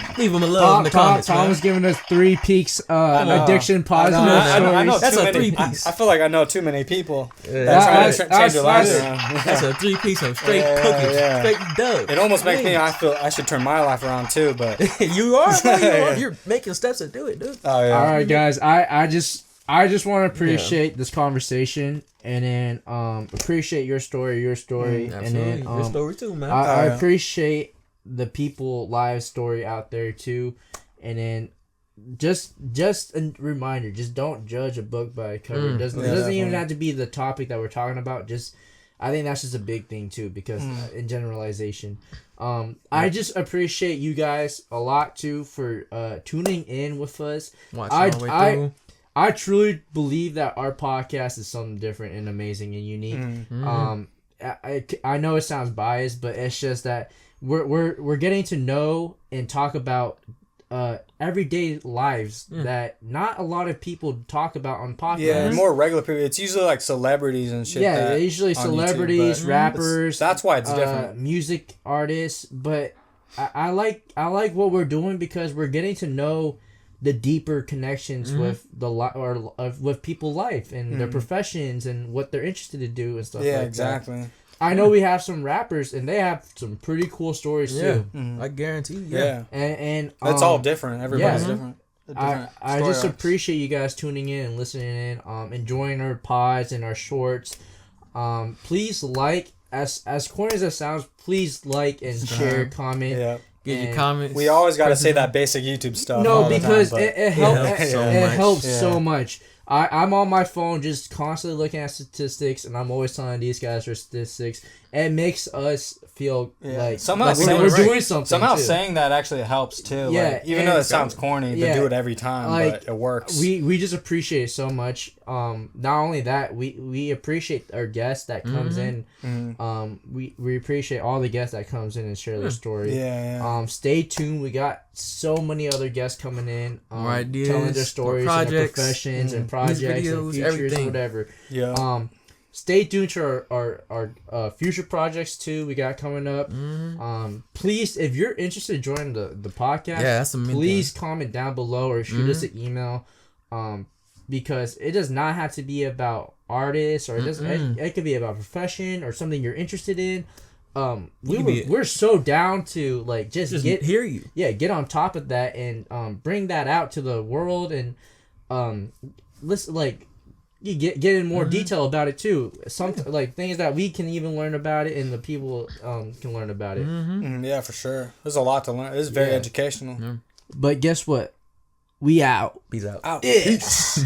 a love in the comments. Tom man. was giving us 3 peaks know. addiction positive I know stories. That's too a many. three-piece. I feel like I know too many people that That- trying to that's- change their lives that's- around. That's a 3-piece of straight Yeah, cookies, yeah. straight dough. It almost makes me. I feel I should turn my life around too, but You are, man. You Yeah. are. You're making steps to do it, dude. oh yeah. All right, guys. I just want to appreciate this conversation, and then appreciate your story, Absolutely. and then Your story too, man. I yeah. appreciate the people live story out there too, and then just a reminder: just don't judge a book by a cover. It doesn't even definitely. have to be the topic that we're talking about. I think that's just a big thing too, because in generalization, I just appreciate you guys a lot too for tuning in with us. Watching all the way through. I truly believe that our podcast is something different and amazing and unique. I know it sounds biased, but it's just that we're getting to know and talk about everyday lives that not a lot of people talk about on podcasts. Yeah, more regular people. It's usually like celebrities and shit. Yeah, that usually on YouTube, celebrities, but rappers. That's why it's different. Music artists, but I like what we're doing because we're getting to know the deeper connections with with people's life and their professions and what they're interested to do and stuff. Yeah, like exactly. That. I know we have some rappers and they have some pretty cool stories too. I guarantee. Yeah, And it's all different. Everybody's yeah. different. I just appreciate you guys tuning in and listening in, enjoying our pods and our shorts. Please like, as corny as that sounds, please like and share, comment. Yeah. Give your And comments. We always got to say that basic YouTube stuff. No, all the because time, but- it helps. helps so It much. helps Yeah. so much. I'm on my phone just constantly looking at statistics, and I'm always telling these guys their statistics. It makes us feel like Somehow like saying- we're right. doing something. Somehow too. saying that actually helps too. Yeah, Like, even and- though it sounds corny Yeah. to do it every time, Like, but it works. We just appreciate it so much. Not only that, we appreciate our guest that comes in. We appreciate all the guests that comes in and share their story. Yeah. Stay tuned. We got so many other guests coming in. More ideas, telling their more stories and their projects, professions and music projects videos, and futures, everything. whatever. Yeah. Stay tuned to our future projects too. We got coming up. Please, if you're interested in joining the podcast, that's the main please comment down below or shoot us an email. Because it does not have to be about artists or it doesn't. It could be about profession or something you're interested in. we're so down to like just hear you. get on top of that and bring that out to the world and listen, like you get in more detail about it too. Some like things that we can even learn about it and the people can learn about it. Yeah, for sure. There's a lot to learn. It's very educational. But guess what? We out. Peace out. Out. Yeah.